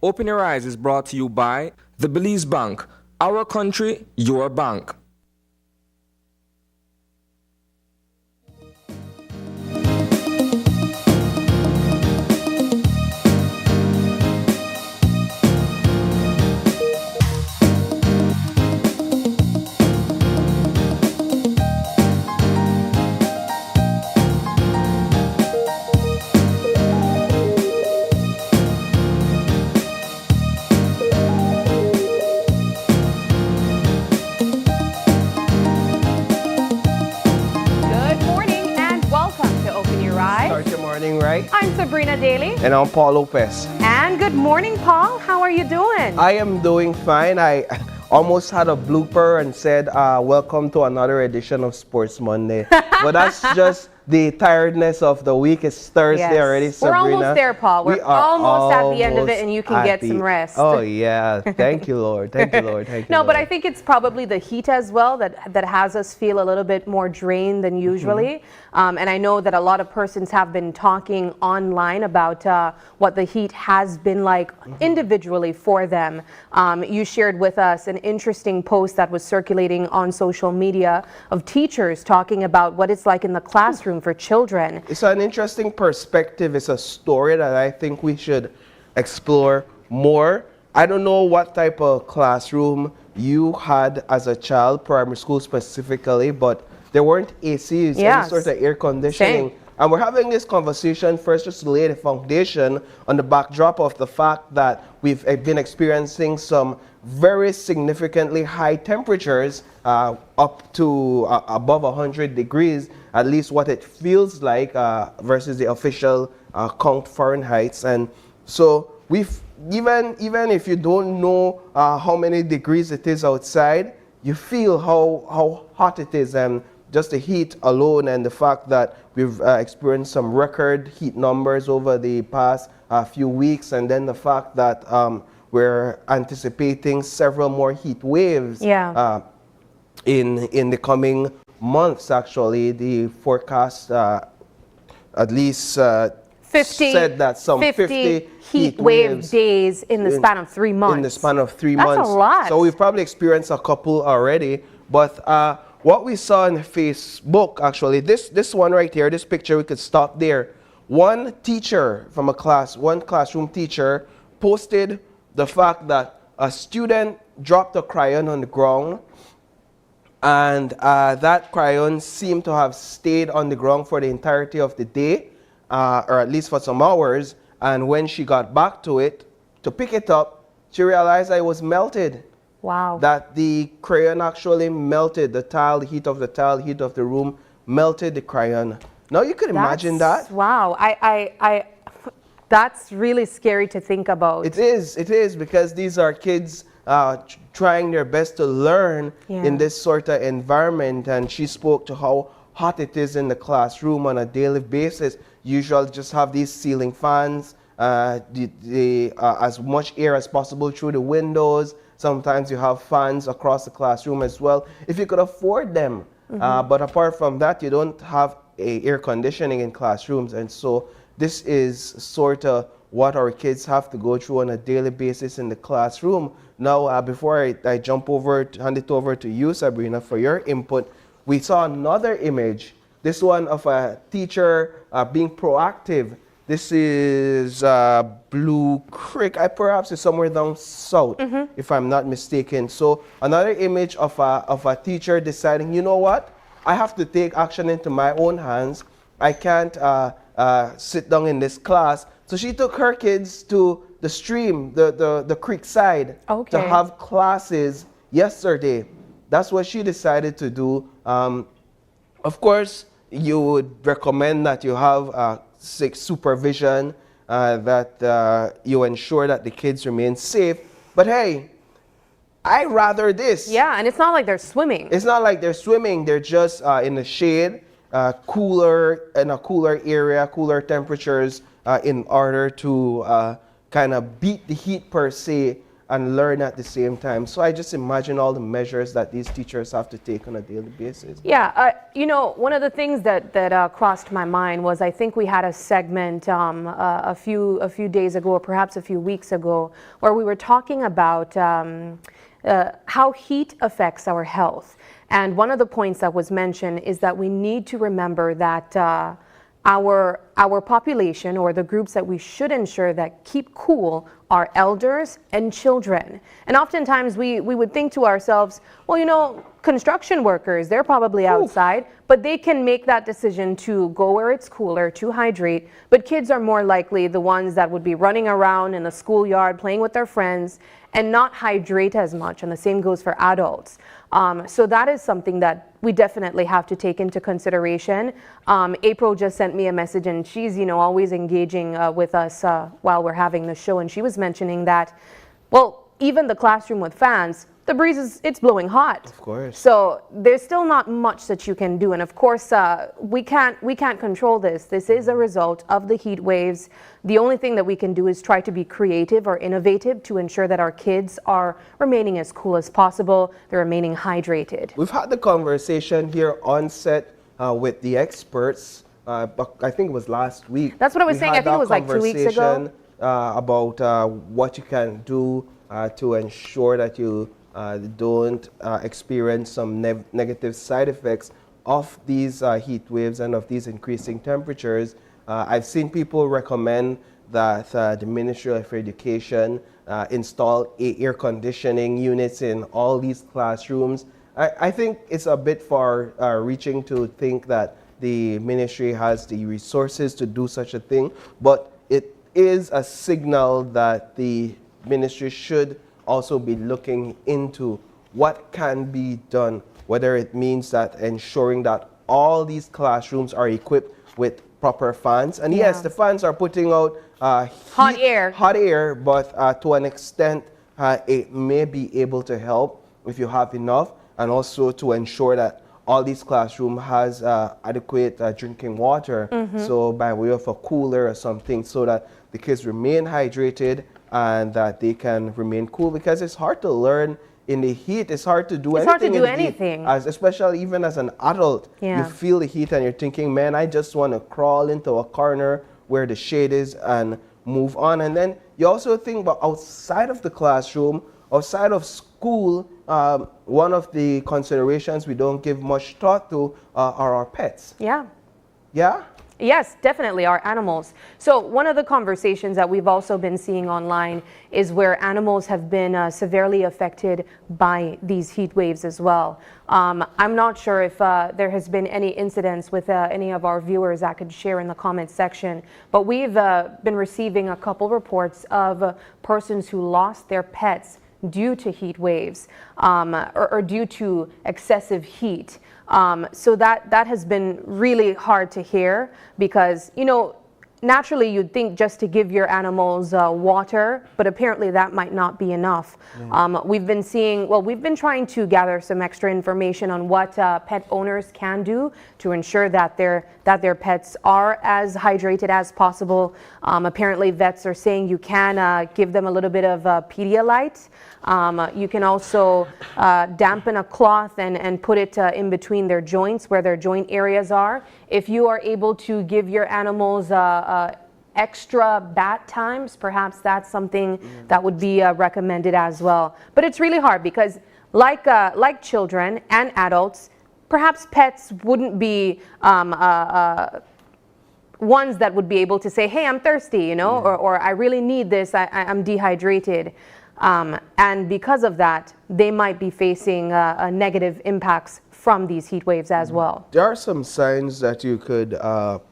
Open Your Eyes is brought to you by the Belize Bank. Our country, your bank. Right? I'm Sabrina Daly. And I'm Paul Lopez. And good morning, Paul. How are you doing? I am doing fine. I almost had a blooper and said, welcome to another edition of Sports Monday. But that's just the tiredness of the week. It's Thursday already, Sabrina. We're almost there, Paul. We're almost at the end of it, and you can get some rest. Oh, yeah. Thank you, Lord. Thank you, Lord. Thank you, No, Lord. but I think it's probably the heat as well that has us feel a little bit more drained than usually. And I know that a lot of persons have been talking online about what the heat has been like individually for them. You shared with us an interesting post that was circulating on social media of teachers talking about what it's like in the classroom for children. It's an interesting perspective. It's a story that I think we should explore more. I don't know what type of classroom you had as a child, primary school specifically, but there weren't ACs, any sort of air conditioning. Same. And we're having this conversation first just to lay the foundation on the backdrop of the fact that we've been experiencing some very significantly high temperatures, up to above 100 degrees, at least what it feels like versus the official count Fahrenheit. And so we've even if you don't know how many degrees it is outside, you feel how hot it is, and just the heat alone and the fact that we've experienced some record heat numbers over the past few weeks, and then the fact that we're anticipating several more heat waves in the coming months. Actually, the forecast at least said that some 50 heat wave days in the span of 3 months. In the span of 3 months. That's a lot. So we've probably experienced a couple already. But what we saw on Facebook, actually, this one right here, this picture, we could stop there. One teacher from one classroom teacher posted the fact that a student dropped a crayon on the ground, and that crayon seemed to have stayed on the ground for the entirety of the day, or at least for some hours. And when she got back to it to pick it up, she realized that it was melted. Wow. That the crayon actually melted. The heat of the tile, heat of the room melted the crayon. Now you could imagine that. Wow. I that's really scary to think about. It is, because these are kids trying their best to learn in this sort of environment. And she spoke to how hot it is in the classroom on a daily basis. Usually just have these ceiling fans, as much air as possible through the windows. Sometimes you have fans across the classroom as well, if you could afford them. But apart from that, you don't have air conditioning in classrooms. And so this is sort of what our kids have to go through on a daily basis in the classroom. Now, before I hand it over to you, Sabrina, for your input, we saw another image, this one of a teacher being proactive. This is Blue Creek. Perhaps it's somewhere down south, if I'm not mistaken. So another image of a teacher deciding, you know what? I have to take action into my own hands. I can't sit down in this class. So she took her kids to the stream, the creek side, to have classes yesterday. That's what she decided to do. Of course, you would recommend that you have supervision, that you ensure that the kids remain safe. But hey, I rather this. Yeah, and it's not like they're swimming. It's not like they're swimming. They're just in the shade, cooler, in a cooler area, cooler temperatures, in order to kind of beat the heat per se. and learn at the same time. So I just imagine all the measures that these teachers have to take on a daily basis. Yeah, you know, one of the things that crossed my mind was I think we had a segment a few days ago, or perhaps a few weeks ago, where we were talking about how heat affects our health. And one of the points that was mentioned is that we need to remember that our population, or the groups that we should ensure that keep cool, are elders and children. And oftentimes we would think to ourselves, well, you know, construction workers, they're probably outside, but they can make that decision to go where it's cooler, to hydrate. But kids are more likely the ones that would be running around in the schoolyard, playing with their friends, and not hydrate as much. And the same goes for adults. So that is something that we definitely have to take into consideration. April just sent me a message, and she's, you know, always engaging with us while we're having the show. And she was mentioning that, well, even the classroom with fans, the breeze it's blowing hot. Of course. So there's still not much that you can do. And of course, we can't control this. This is a result of the heat waves. The only thing that we can do is try to be creative or innovative to ensure that our kids are remaining as cool as possible, they're remaining hydrated. We've had the conversation here on set with the experts, but I think it was last week. That's what I was saying. I think it was like 2 weeks ago. About what you can do to ensure that you don't experience some negative side effects of these heat waves and of these increasing temperatures. I've seen people recommend that the Ministry of Education install air conditioning units in all these classrooms. I think it's a bit far reaching to think that the ministry has the resources to do such a thing, but it is a signal that the ministry should also be looking into what can be done, whether it means that ensuring that all these classrooms are equipped with proper fans. And yes, the fans are putting out hot air, but to an extent, it may be able to help if you have enough, and also to ensure that all these classrooms has adequate drinking water, so by way of a cooler or something, so that the kids remain hydrated and that they can remain cool, because it's hard to learn in the heat. It's hard to do anything. Especially even as an adult, you feel the heat and you're thinking, man, I just want to crawl into a corner where the shade is and move on. And then you also think about outside of the classroom, outside of school, one of the considerations we don't give much thought to are our pets. Yeah? Yes, definitely, our animals. So one of the conversations that we've also been seeing online is where animals have been severely affected by these heat waves as well. I'm not sure if there has been any incidents with any of our viewers that could share in the comments section, but we've been receiving a couple reports of persons who lost their pets due to heat waves or due to excessive heat. So that has been really hard to hear, because, you know, naturally you'd think just to give your animals water, but apparently that might not be enough. We've been trying to gather some extra information on what pet owners can do to ensure that their pets are as hydrated as possible. Apparently vets are saying you can give them a little bit of Pedialyte. You can also dampen a cloth and put it in between their joints, where their joint areas are. If you are able to give your animals extra bath times, perhaps that's something that would be recommended as well. But it's really hard, because like children and adults, perhaps pets wouldn't be ones that would be able to say, hey, I'm thirsty, you know, or I really need this, I'm dehydrated. And because of that, they might be facing negative impacts from these heat waves as well. There are some signs that you could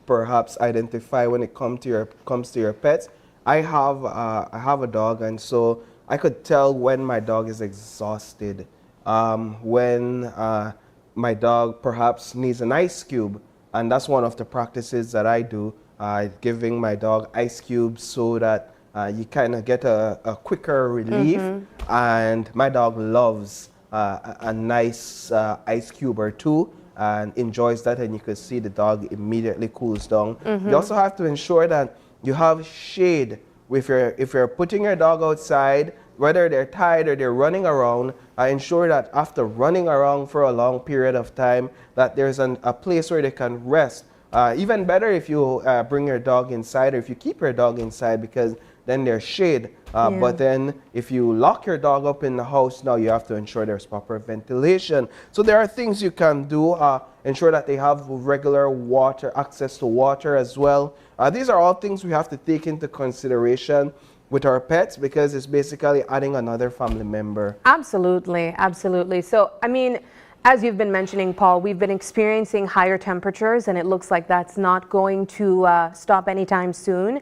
perhaps identify when it comes to your pets. I have a dog, and so I could tell when my dog is exhausted, when my dog perhaps needs an ice cube, and that's one of the practices that I do, giving my dog ice cubes so that you kind of get a quicker relief. And my dog loves a nice ice cube or two and enjoys that, and you can see the dog immediately cools down. You also have to ensure that you have shade. If you're putting your dog outside, whether they're tired or they're running around, ensure that after running around for a long period of time, that there's a place where they can rest. Even better if you bring your dog inside, or if you keep your dog inside, because then there's shade. But then if you lock your dog up in the house, now you have to ensure there's proper ventilation. So there are things you can do. Ensure that they have regular water, access to water as well. These are all things we have to take into consideration with our pets, because it's basically adding another family member. Absolutely, absolutely. So, I mean, as you've been mentioning, Paul, we've been experiencing higher temperatures, and it looks like that's not going to stop anytime soon.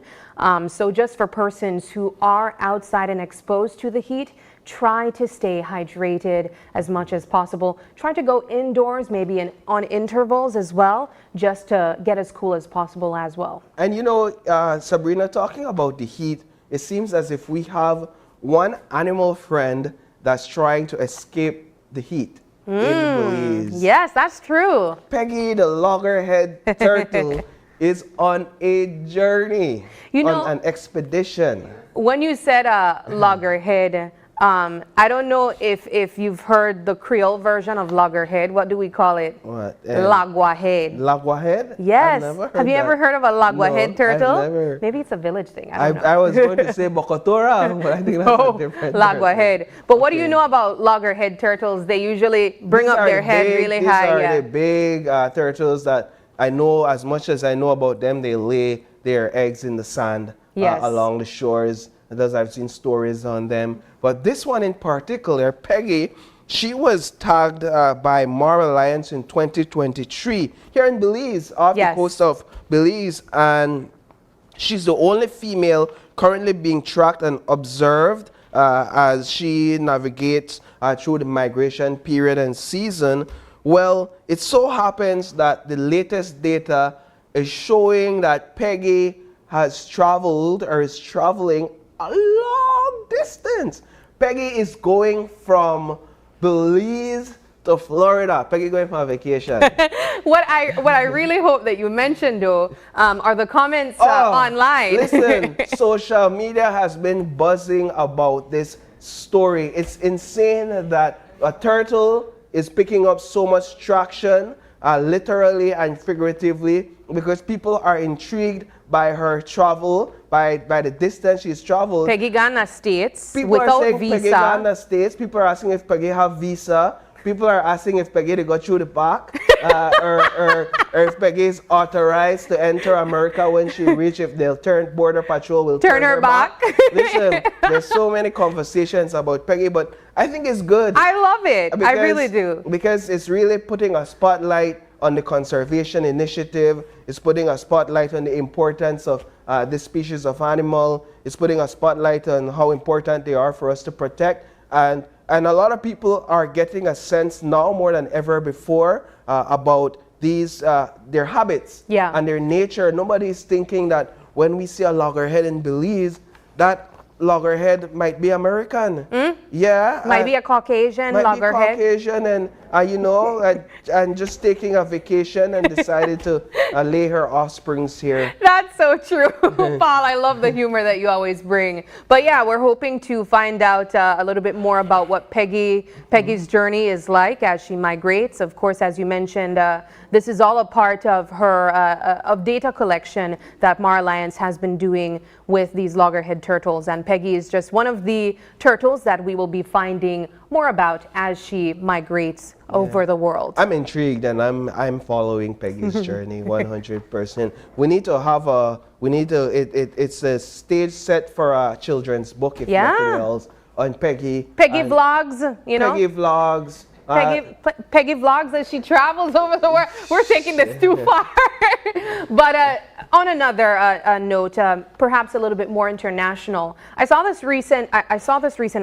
So just for persons who are outside and exposed to the heat, try to stay hydrated as much as possible. Try to go indoors, maybe on intervals as well, just to get as cool as possible as well. And you know, Sabrina, talking about the heat, it seems as if we have one animal friend that's trying to escape the heat. In Belize. Yes, that's true. Peggy, the loggerhead turtle, is on a journey, on an expedition. When you said loggerhead, I don't know if you've heard the Creole version of loggerhead. What do we call it? What? Laguahead. Laguahead? Yes. I've never heard Have you ever heard of a laguahead turtle? I've never. Maybe it's a village thing. I don't know. I was going to say bocotora, but I think that's a different laguahead. But what do you know about loggerhead turtles? They usually bring up their head really high. These are the big turtles that I know. As much as I know about them, they lay their eggs in the sand along the shores. Thus, I've seen stories on them. But this one in particular, Peggy, she was tagged by Mar Alliance in 2023 here in Belize, off the coast of Belize. And she's the only female currently being tracked and observed as she navigates through the migration period and season. Well, it so happens that the latest data is showing that Peggy has traveled or is traveling a long distance. Peggy is going from Belize to Florida. Peggy going for a vacation. What I really hope that you mentioned, though, are the comments online. Listen, social media has been buzzing about this story. It's insane that a turtle is picking up so much traction, literally and figuratively, because people are intrigued by her travel, by the distance she's traveled. Peggy Ghana States People without are saying visa. Peggy Ghana States. People are asking if Peggy have visa. People are asking if Peggy they got through the back, or if Peggy is authorized to enter America when she reach. If they'll Border Patrol will turn her back. Listen, there's so many conversations about Peggy, but I think it's good. I love it. I really do. Because it's really putting a spotlight on the conservation initiative. It's putting a spotlight on the importance of this species of animal. It's putting a spotlight on how important they are for us to protect. And a lot of people are getting a sense now more than ever before about these their habits and their nature. Nobody is thinking that when we see a loggerhead in Belize, that loggerhead might be American. Yeah. Might be a Caucasian loggerhead. Might be Caucasian, and you know, and just taking a vacation and decided to lay her offsprings here. That's so true, Paul. I love the humor that you always bring. But yeah, we're hoping to find out a little bit more about what Peggy's journey is like as she migrates. Of course, as you mentioned, this is all a part of her of data collection that Mar Alliance has been doing with these loggerhead turtles, and Peggy is just one of the turtles that we will be finding more about as she migrates over the world. I'm intrigued, and I'm following Peggy's journey 100%. We need to have it's a stage set for a children's book, if nothing else, on Peggy. Peggy vlogs, you know. Peggy vlogs. Peggy vlogs as she travels over the world. We're taking this too far. But on another note, perhaps a little bit more international, I saw this recent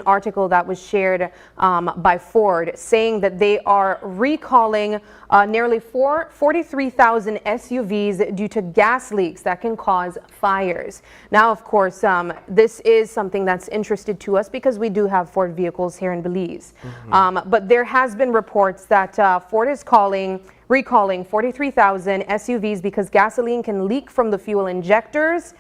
article that was shared by Ford saying that they are recalling nearly 43,000 SUVs due to gas leaks that can cause fires. Now, of course, this is something that's interested to us because we do have Ford vehicles here in Belize. But there has been reports that Ford is recalling 43,000 SUVs because gasoline can leak from the fuel injectors.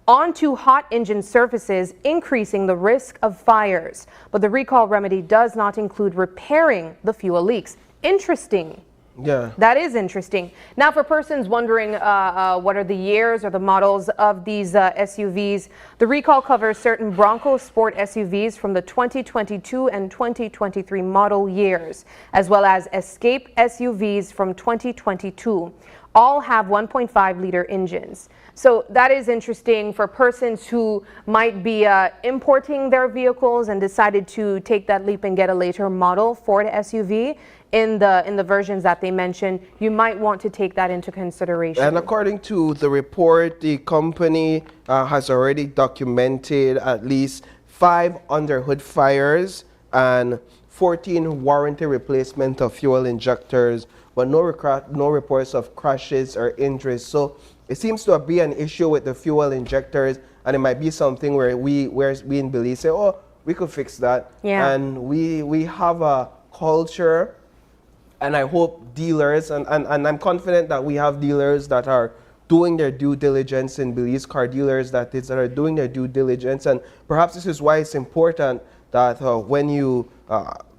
onto hot engine surfaces, increasing the risk of fires. But the recall remedy does not include repairing the fuel leaks. Interesting. Yeah. That is interesting. Now, for persons wondering what are the years or the models of these SUVs, the recall covers certain Bronco Sport SUVs from the 2022 and 2023 model years, as well as Escape SUVs from 2022. All have 1.5-liter engines. So that is interesting for persons who might be importing their vehicles and decided to take that leap and get a later model Ford SUV. In the versions that they mentioned, you might want to take that into consideration. And according to the report, the company has already documented at least 5 underhood fires and 14 warranty replacement of fuel injectors, but no reports of crashes or injuries. So it seems to be an issue with the fuel injectors, and it might be something where we in Belize say, oh, we could fix that. Yeah. And we have a culture. And I hope dealers, and I'm confident that we have dealers that are doing their due diligence in Belize, car dealers that are doing their due diligence. And perhaps this is why it's important that when you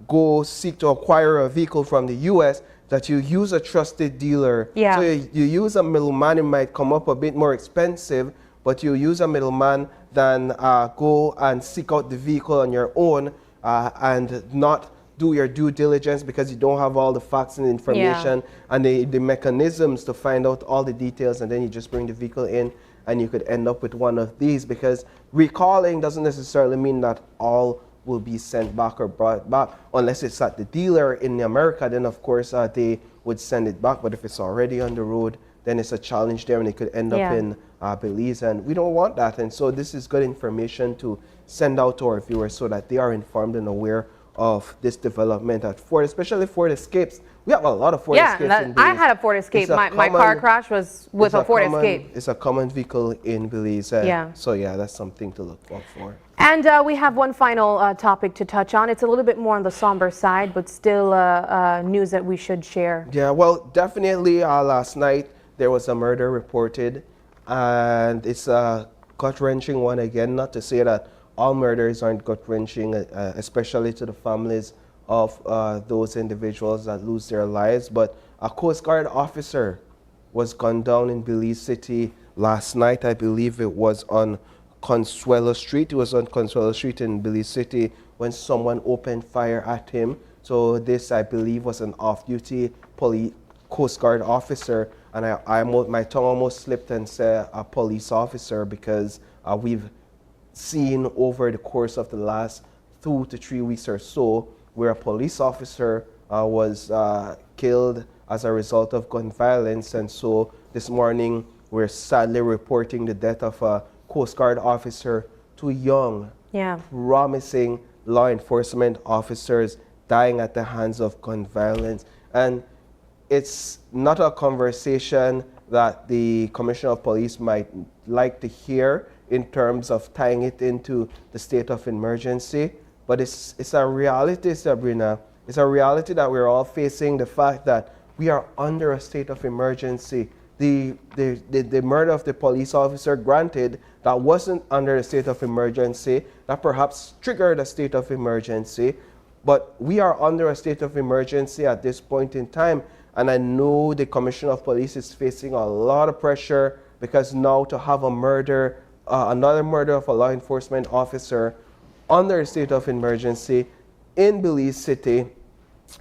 go seek to acquire a vehicle from the U.S., that you use a trusted dealer. Yeah. So you use a middleman, it might come up a bit more expensive, but you use a middleman than go and seek out the vehicle on your own and not do your due diligence because you don't have all the facts and information and the mechanisms to find out all the details, and then you just bring the vehicle in and you could end up with one of these, because recalling doesn't necessarily mean that all will be sent back or brought back unless it's at the dealer in America. Then of course they would send it back, but if it's already on the road, then it's a challenge there and it could end up in Belize, and we don't want that. And so this is good information to send out to our viewers so that they are informed and aware of this development at Ford, especially Ford Escapes. We have a lot of Ford Escapes in Belize. I had a Ford Escape. My car crash was with a Ford Escape. It's a common vehicle in Belize. So yeah, that's something to look out for. And we have one final topic to touch on. It's a little bit more on the somber side, but still news that we should share. Yeah, well, definitely last night there was a murder reported, and it's a gut-wrenching one again. Not to say that all murders aren't gut-wrenching, especially to the families of those individuals that lose their lives. But a Coast Guard officer was gunned down in Belize City last night. I believe it was on Consuelo Street. It was on Consuelo Street in Belize City when someone opened fire at him. So this, I believe, was an off-duty Coast Guard officer. And my tongue almost slipped and said a police officer, because we've seen over the course of the last 2 to 3 weeks or so where a police officer was killed as a result of gun violence. And so this morning we're sadly reporting the death of a Coast Guard officer. 2 young, promising law enforcement officers dying at the hands of gun violence. And it's not a conversation that the Commissioner of Police might like to hear in terms of tying it into the state of emergency, but it's a reality, Sabrina. It's a reality that we're all facing, the fact that we are under a state of emergency. The murder of the police officer, granted, that wasn't under a state of emergency, that perhaps triggered a state of emergency, but we are under a state of emergency at this point in time. And I know the Commissioner of Police is facing a lot of pressure, because now to have a murder, another murder of a law enforcement officer under a state of emergency in Belize City,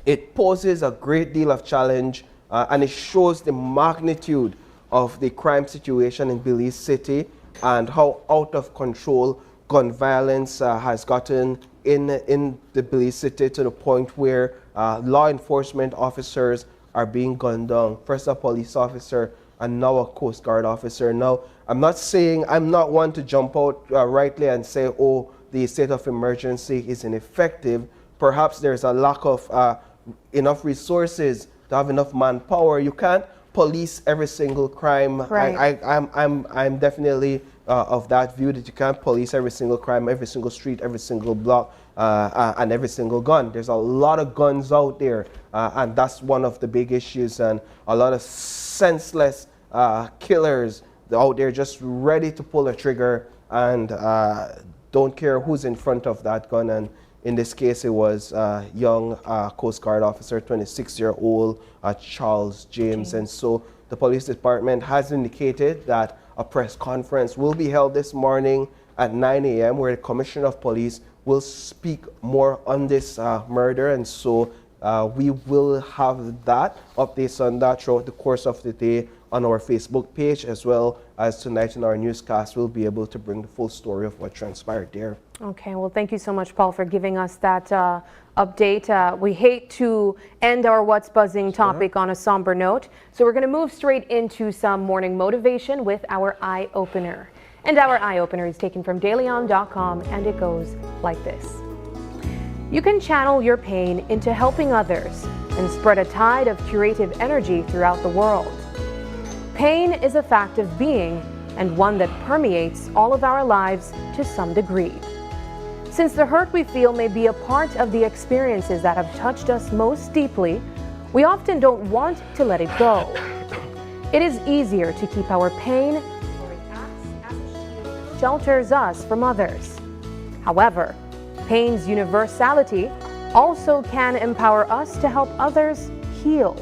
it poses a great deal of challenge, and it shows the magnitude of the crime situation in Belize City and how out of control gun violence has gotten in the Belize City, to the point where law enforcement officers are being gunned down. First a police officer and now a Coast Guard officer. Now, I'm not one to jump out rightly and say, oh, the state of emergency is ineffective. Perhaps there's a lack of enough resources to have enough manpower. You can't police every single crime. Right. I'm definitely of that view, that you can't police every single crime, every single street, every single block, and every single gun. There's a lot of guns out there, and that's one of the big issues, and a lot of senseless killers out there just ready to pull a trigger and don't care who's in front of that gun. And in this case, it was young Coast Guard officer, 26-year-old Charles James. And so the police department has indicated that a press conference will be held this morning at 9 a.m. where the Commissioner of Police will speak more on this murder. And so we will have that, updates on that throughout the course of the day on our Facebook page, as well as tonight in our newscast. We'll be able to bring the full story of what transpired there. Okay, well, thank you so much, Paul, for giving us that update. We hate to end our What's Buzzing topic on a somber note, so we're going to move straight into some morning motivation with our Eye Opener. And our Eye Opener is taken from dailyon.com, and it goes like this. You can channel your pain into helping others and spread a tide of curative energy throughout the world. Pain is a fact of being and one that permeates all of our lives to some degree. Since the hurt we feel may be a part of the experiences that have touched us most deeply, we often don't want to let it go. It is easier to keep our pain, for it acts as a shield that shelters us from others. However, pain's universality also can empower us to help others heal.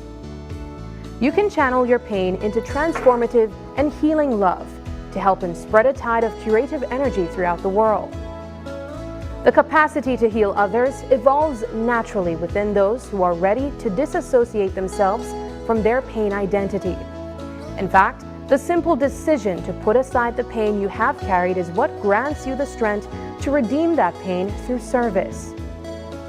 You can channel your pain into transformative and healing love to help and spread a tide of curative energy throughout the world. The capacity to heal others evolves naturally within those who are ready to disassociate themselves from their pain identity. In fact, the simple decision to put aside the pain you have carried is what grants you the strength to redeem that pain through service.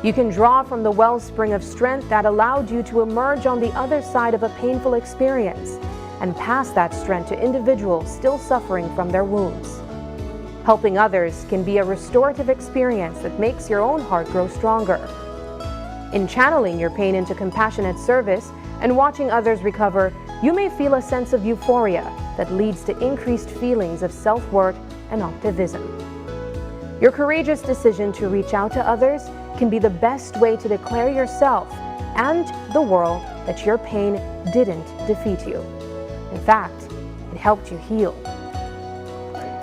You can draw from the wellspring of strength that allowed you to emerge on the other side of a painful experience and pass that strength to individuals still suffering from their wounds. Helping others can be a restorative experience that makes your own heart grow stronger. In channeling your pain into compassionate service and watching others recover, you may feel a sense of euphoria that leads to increased feelings of self-worth and optimism. Your courageous decision to reach out to others can be the best way to declare yourself and the world that your pain didn't defeat you. In fact, it helped you heal.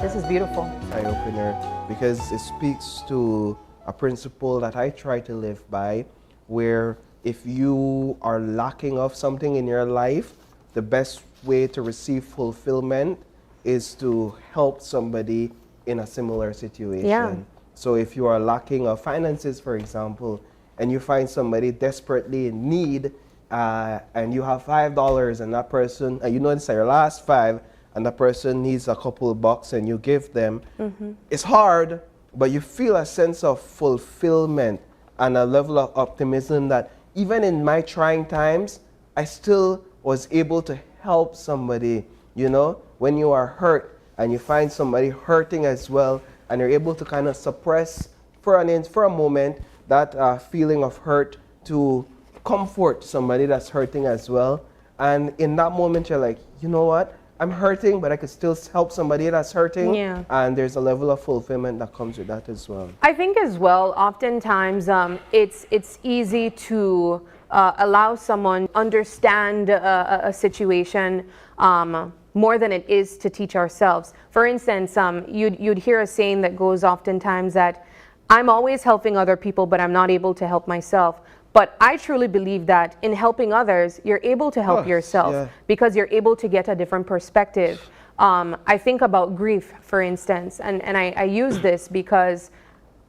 This is beautiful. Eye-opener, because it speaks to a principle that I try to live by, where if you are lacking of something in your life, the best way to receive fulfillment is to help somebody in a similar situation. Yeah. So if you are lacking of finances, for example, and you find somebody desperately in need, and you have $5 and that person, you know it's your last $5, and the person needs a couple of bucks and you give them, it's hard, but you feel a sense of fulfillment and a level of optimism that even in my trying times, I still was able to help somebody. You know, when you are hurt and you find somebody hurting as well, and you're able to kind of suppress for a moment that feeling of hurt to comfort somebody that's hurting as well. And in that moment, you're like, you know what? I'm hurting, but I could still help somebody that's hurting. Yeah. And there's a level of fulfillment that comes with that as well. I think as well, oftentimes it's easy to allow someone understand a situation more than it is to teach ourselves. For instance, you'd hear a saying that goes oftentimes that I'm always helping other people, but I'm not able to help myself. But I truly believe that in helping others, you're able to help yourself because you're able to get a different perspective. I think about grief, for instance, and I use this because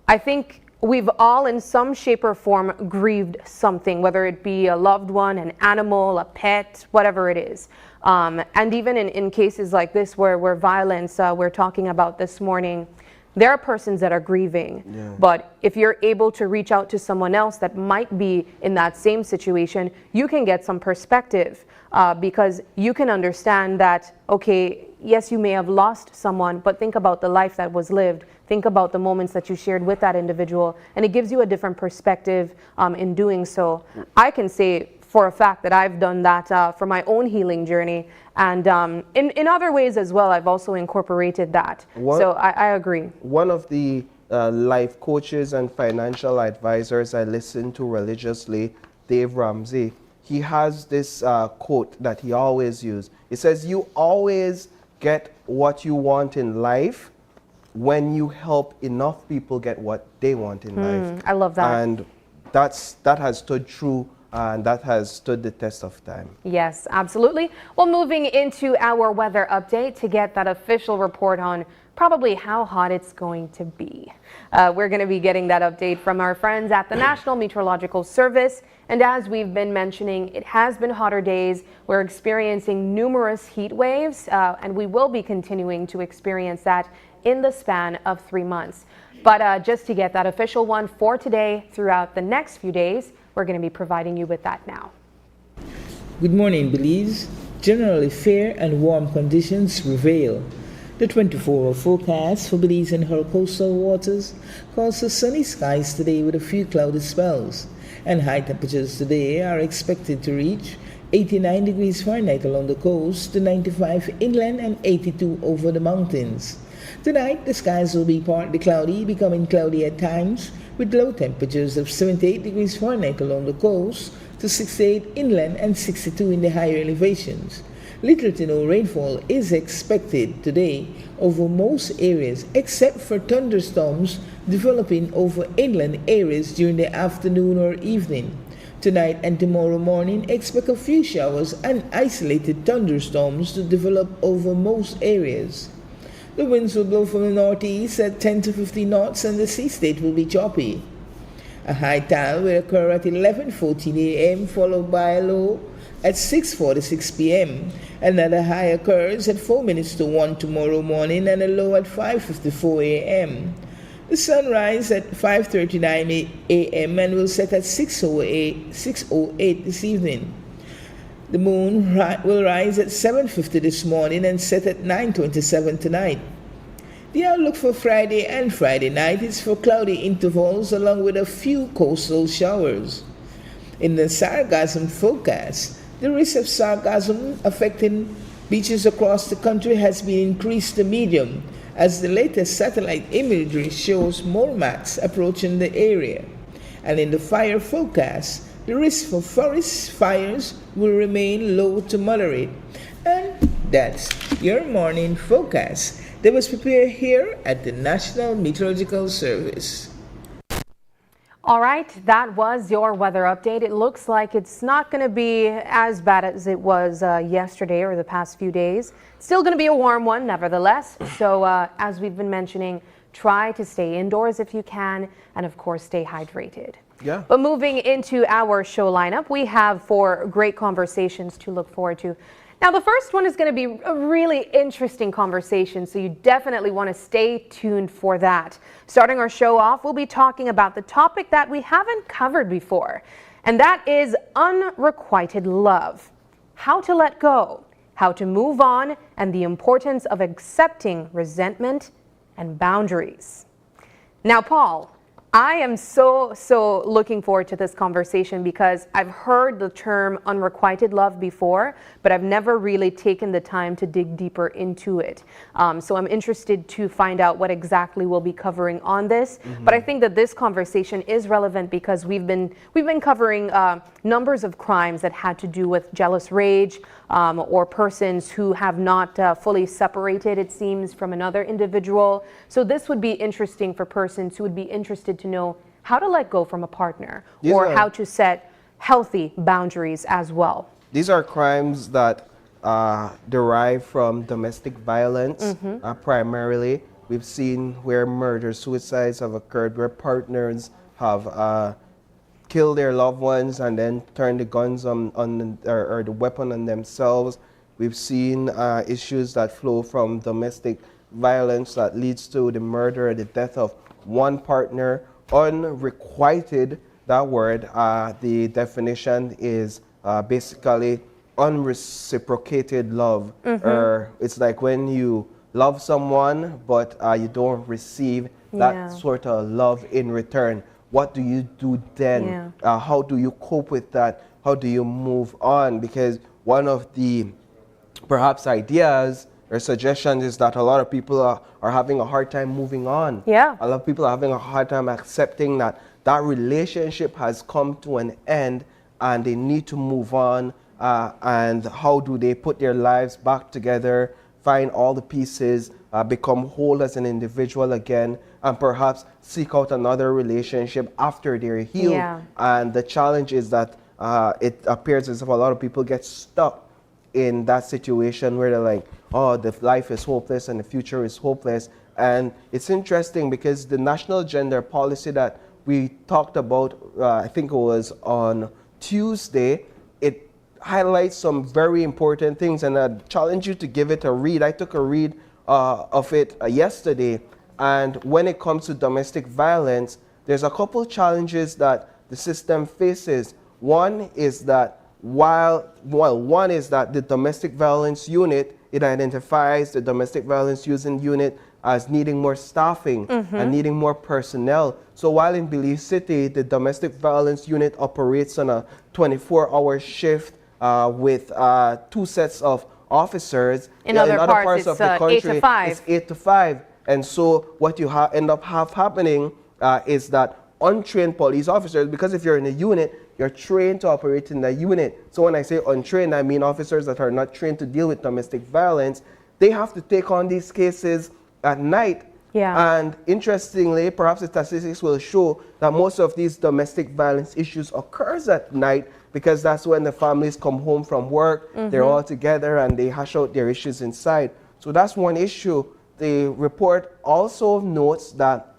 I think we've all in some shape or form grieved something, whether it be a loved one, an animal, a pet, whatever it is. And even in cases like this where violence, we're talking about this morning, there are persons that are grieving, but if you're able to reach out to someone else that might be in that same situation, you can get some perspective because you can understand that, okay, yes, you may have lost someone, but think about the life that was lived. Think about the moments that you shared with that individual, and it gives you a different perspective in doing so. I can say for a fact that I've done that for my own healing journey, and in other ways as well, I've also incorporated that. So I agree. One of the life coaches and financial advisors I listen to religiously, Dave Ramsey, he has this quote that he always uses. He says, you always get what you want in life when you help enough people get what they want in life. I love that. And that has stood true, and that has stood the test of time. Yes, absolutely. Well, moving into our weather update to get that official report on probably how hot it's going to be. We're going to be getting that update from our friends at the National Meteorological Service. And as we've been mentioning, it has been hotter days. We're experiencing numerous heat waves, and we will be continuing to experience that in the span of 3 months. But just to get that official one for today throughout the next few days, we're going to be providing you with that now. Good morning, Belize. Generally fair and warm conditions prevail. The 24-hour forecast for Belize and her coastal waters calls for sunny skies today with a few cloudy spells, and high temperatures today are expected to reach 89 degrees Fahrenheit along the coast to 95 inland and 82 over the mountains. Tonight, the skies will be partly cloudy, becoming cloudy at times, with low temperatures of 78 degrees Fahrenheit along the coast to 68 inland and 62 in the higher elevations. Little to no rainfall is expected today over most areas except for thunderstorms developing over inland areas during the afternoon or evening. Tonight and tomorrow morning, expect a few showers and isolated thunderstorms to develop over most areas. The winds will blow from the northeast at 10 to 15 knots and the sea state will be choppy. A high tide will occur at 11:14 a.m. followed by a low at 6:46 p.m. Another high occurs at 4 minutes to 1 tomorrow morning and a low at 5:54 a.m. The sun rises at 5:39 a.m. and will set at 6:08 this evening. The moon will rise at 7:50 this morning and set at 9:27 tonight. The outlook for Friday and Friday night is for cloudy intervals along with a few coastal showers. In the sargassum forecast, the risk of sargassum affecting beaches across the country has been increased to medium as the latest satellite imagery shows more mats approaching the area. And in the fire forecast, the risk for forest fires will remain low to moderate. And that's your morning forecast that was prepared here at the National Meteorological Service. All right, that was your weather update. It looks like it's not going to be as bad as it was yesterday or the past few days. Still going to be a warm one, nevertheless. So as we've been mentioning, try to stay indoors if you can, and of course, stay hydrated. Yeah. But moving into our show lineup, we have 4 great conversations to look forward to. Now, the first one is going to be a really interesting conversation, so you definitely want to stay tuned for that. Starting our show off, we'll be talking about the topic that we haven't covered before, and that is unrequited love. How to let go, how to move on, and the importance of accepting resentment and boundaries. Now, Paul, I am so looking forward to this conversation because I've heard the term unrequited love before, but I've never really taken the time to dig deeper into it. So I'm interested to find out what exactly we'll be covering on this. But I think that this conversation is relevant because we've been covering numbers of crimes that had to do with jealous rage or persons who have not fully separated, it seems, from another individual. So this would be interesting for persons who would be interested to know how to let go from a partner or how to set healthy boundaries as well. These are crimes that derive from domestic violence primarily. We've seen where murders, suicides have occurred, where partners have killed their loved ones and then turned the guns or the weapon on themselves. We've seen issues that flow from domestic violence that leads to the murder or the death of one partner. Unrequited, that word, the definition is basically unreciprocated love. Or it's like when you love someone but you don't receive that sort of love in return. What do you do then? How do you cope with that? How do you move on? Because one of the perhaps ideas or suggestions is that a lot of people are having a hard time moving on. Yeah. A lot of people are having a hard time accepting that that relationship has come to an end and they need to move on. And how do they put their lives back together, find all the pieces, become whole as an individual again, and perhaps seek out another relationship after they're healed. Yeah. And the challenge is that it appears as if a lot of people get stuck in that situation where they're like, oh, the life is hopeless and the future is hopeless. And it's interesting because the national gender policy that we talked about, I think it was on Tuesday, it highlights some very important things, and I challenge you to give it a read. I took a read of it yesterday, and when it comes to domestic violence, there's a couple challenges that the system faces. One is that one is that the domestic violence unit, it identifies the domestic violence unit as needing more staffing and needing more personnel. So while in Belize City, the domestic violence unit operates on a 24-hour shift with 2 sets of officers. In other parts of the country, 8 to 5. it's 8 to 5. And so what you end up happening is that untrained police officers, because if you're in a unit, you're trained to operate in the unit. So when I say untrained, I mean officers that are not trained to deal with domestic violence. They have to take on these cases at night. Yeah. And interestingly, perhaps the statistics will show that most of these domestic violence issues occurs at night, because that's when the families come home from work, they're all together and they hash out their issues inside. So that's one issue. The report also notes that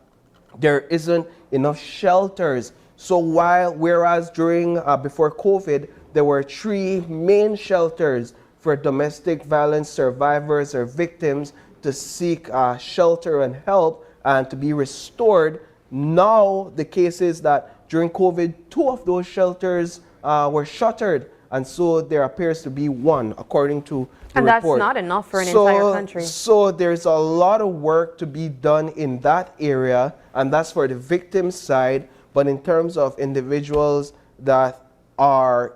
there isn't enough shelters. So whereas during, before COVID, there were 3 main shelters for domestic violence survivors or victims to seek shelter and help and to be restored. Now the case is that during COVID, 2 of those shelters were shuttered, and so there appears to be 1, according to the And report. that's not enough for an entire country. So there's a lot of work to be done in that area, and that's for the victim side. But in terms of individuals that are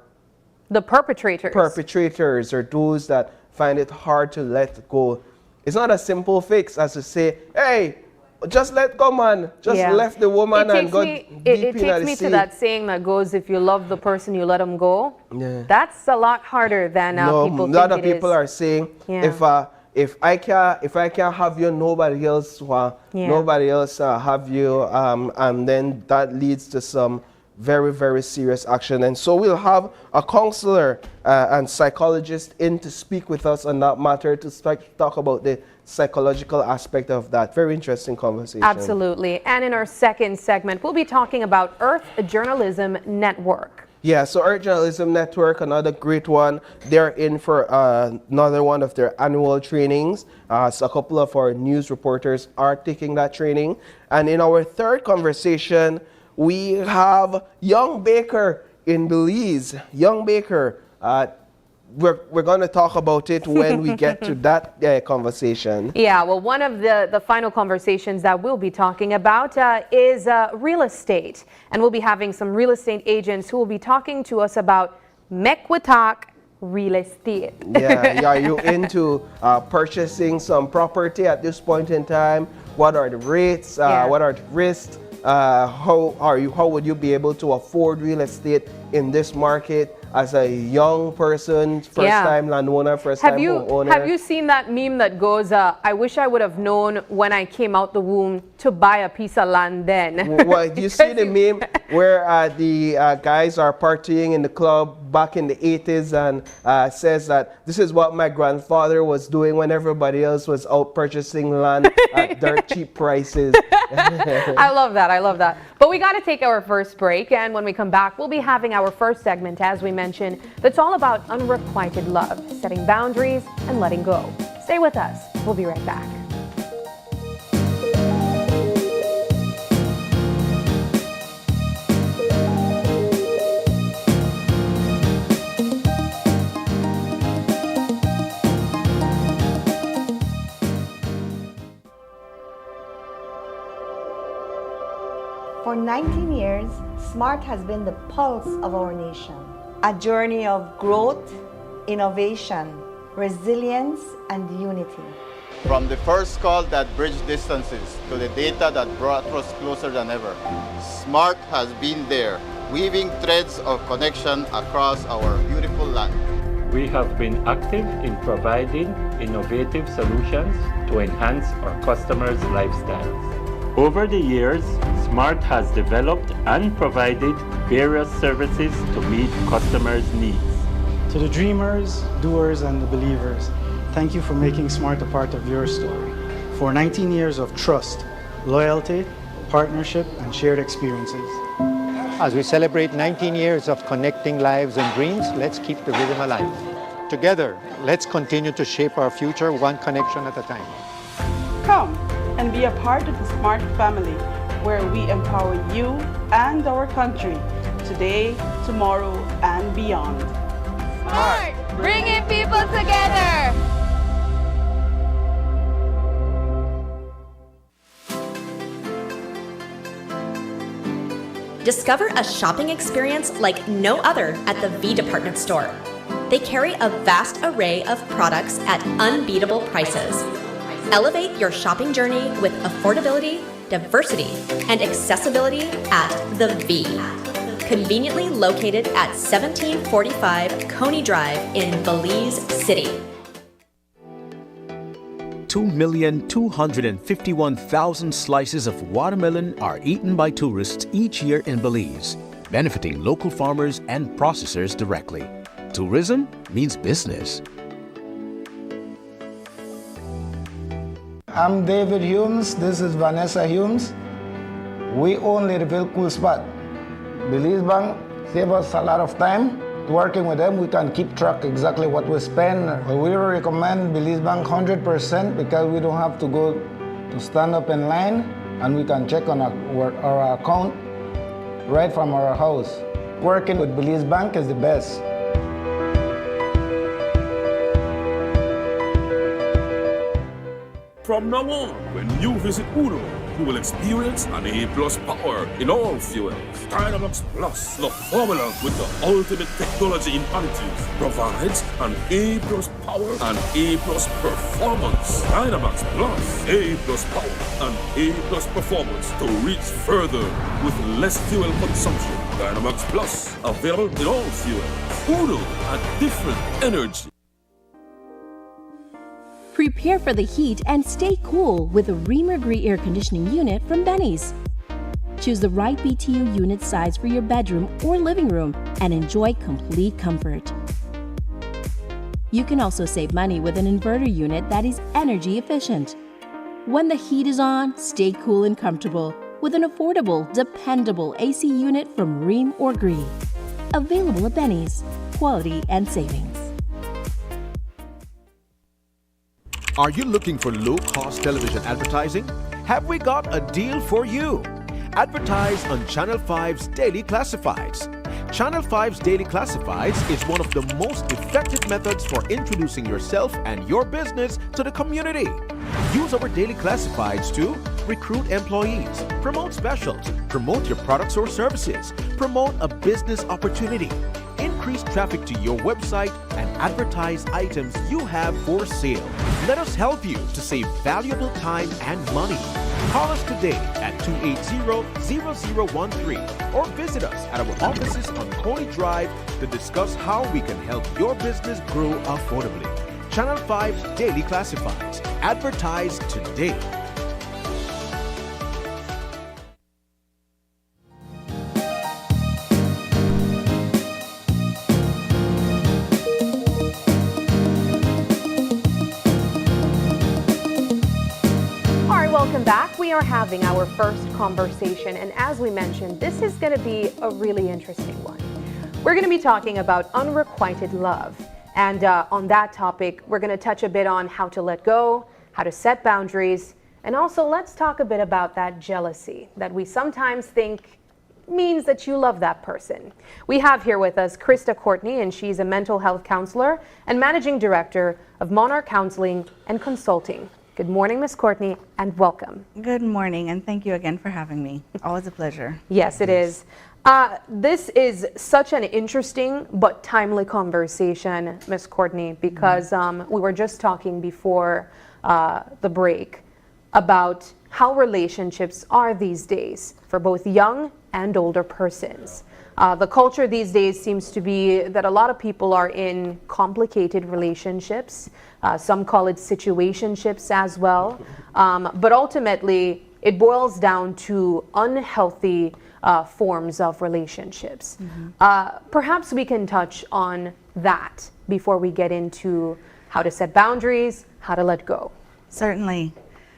The perpetrators or those that find it hard to let go, it's not a simple fix as to say, hey, just let go, man. Just left the woman and go deep in the sea. It takes me to that saying that goes, if you love the person, you let them go. Yeah. That's a lot harder than people think a lot of it people is. are saying, Yeah. if I can't have you, nobody else have you, and then that leads to some very, very serious action. And so we'll have a counselor and psychologist in to speak with us on that matter, to talk about the psychological aspect of that. Very interesting conversation. Absolutely. And in our second segment, we'll be talking about Earth Journalism Network. Yeah, so Earth Journalism Network, another great one. They're in for another one of their annual trainings. So a couple of our news reporters are taking that training. And in our third conversation, we have Young Baker in Belize. Young Baker, we're going to talk about it when we get to that conversation. Yeah, well, one of the final conversations that we'll be talking about is real estate. And we'll be having some real estate agents who will be talking to us about Mekwatak real estate. Yeah, are you into purchasing some property at this point in time? What are the rates? What are the risks? How would you be able to afford real estate in this market as a young person, first-time landowner, first-time homeowner? Have you seen that meme that goes, I wish I would have known when I came out the womb to buy a piece of land then? Well, do you see the meme where the guys are partying in the club back in the 80s and says that this is what my grandfather was doing when everybody else was out purchasing land at dirt cheap prices? I love that. I love that. But we got to take our first break, and when we come back, we'll be having our first segment, as we mentioned, that's all about unrequited love, setting boundaries and letting go. Stay with us. We'll be right back. For 19 years, SMART has been the pulse of our nation. A journey of growth, innovation, resilience, and unity. From the first call that bridged distances to the data that brought us closer than ever, SMART has been there, weaving threads of connection across our beautiful land. we have been active in providing innovative solutions to enhance our customers' lifestyles. Over the years, Smart has developed and provided various services to meet customers' needs. To the dreamers, doers, and the believers, thank you for making Smart a part of your story. For 19 years of trust, loyalty, partnership, and shared experiences. As we celebrate 19 years of connecting lives and dreams, let's keep the rhythm alive. Together, let's continue to shape our future one connection at a time. Come and be a part of the Smart family, where we empower you and our country today, tomorrow, and beyond. Smart, bringing people together. Discover a shopping experience like no other at the V Department Store. They carry a vast array of products at unbeatable prices. Elevate your shopping journey with affordability, diversity, and accessibility at the V. Conveniently located at 1745 Coney Drive in Belize City. 2,251,000 slices of watermelon are eaten by tourists each year in Belize, benefiting local farmers and processors directly. Tourism means business. I'm David Humes. This is Vanessa Humes. We own Ladyville Cool Spot. Belize Bank save us a lot of time. Working with them, we can keep track exactly what we spend. We recommend Belize Bank 100% because we don't have to go to stand up in line, and we can check on our account right from our house. Working with Belize Bank is the best. From now on, when you visit Uno, you will experience an A+ power in all fuels. Dynamax Plus, the formula with the ultimate technology in additives, provides an A+ power and A+ performance. Dynamax Plus, A+ power and A+ performance to reach further with less fuel consumption. Dynamax Plus, available in all fuels. Uno, a different energy. Prepare for the heat and stay cool with a Reamer-Gree air conditioning unit from Benny's. Choose the right BTU unit size for your bedroom or living room and enjoy complete comfort. You can also save money with an inverter unit that is energy efficient. When the heat is on, stay cool and comfortable with an affordable, dependable AC unit from Ream or Gree. Available at Benny's. Quality and savings. Are you looking for low-cost television advertising? Have we got a deal for you? Advertise on Channel 5's Daily Classifieds. Channel 5's Daily Classifieds is one of the most effective methods for introducing yourself and your business to the community. Use our Daily Classifieds to recruit employees, promote specials, promote your products or services, promote a business opportunity, increase traffic to your website, and advertise items you have for sale. Let us help you to save valuable time and money. Call us today at 280-0013 or visit us at our offices on Coney Drive to discuss how we can help your business grow affordably. Channel 5's Daily Classifieds. Advertise today. Welcome back. We are having our first conversation, and as we mentioned, this is going to be a really interesting one. We're going to be talking about unrequited love, and on that topic, we're going to touch a bit on how to let go, how to set boundaries, and also let's talk a bit about that jealousy that we sometimes think means that you love that person. We have here with us Krista Courtney, and she's a mental health counselor and managing director of Monarch Counseling and Consulting. Good morning, Ms. Courtney, and welcome. Good morning, and thank you again for having me. Always a pleasure. Yes, it is. This is such an interesting but timely conversation, Ms. Courtney, because we were just talking before the break about how relationships are these days for both young and older persons. The culture these days seems to be that a lot of people are in complicated relationships. Some call it situationships as well. But ultimately, it boils down to unhealthy forms of relationships. Perhaps we can touch on that before we get into how to set boundaries, how to let go. Certainly.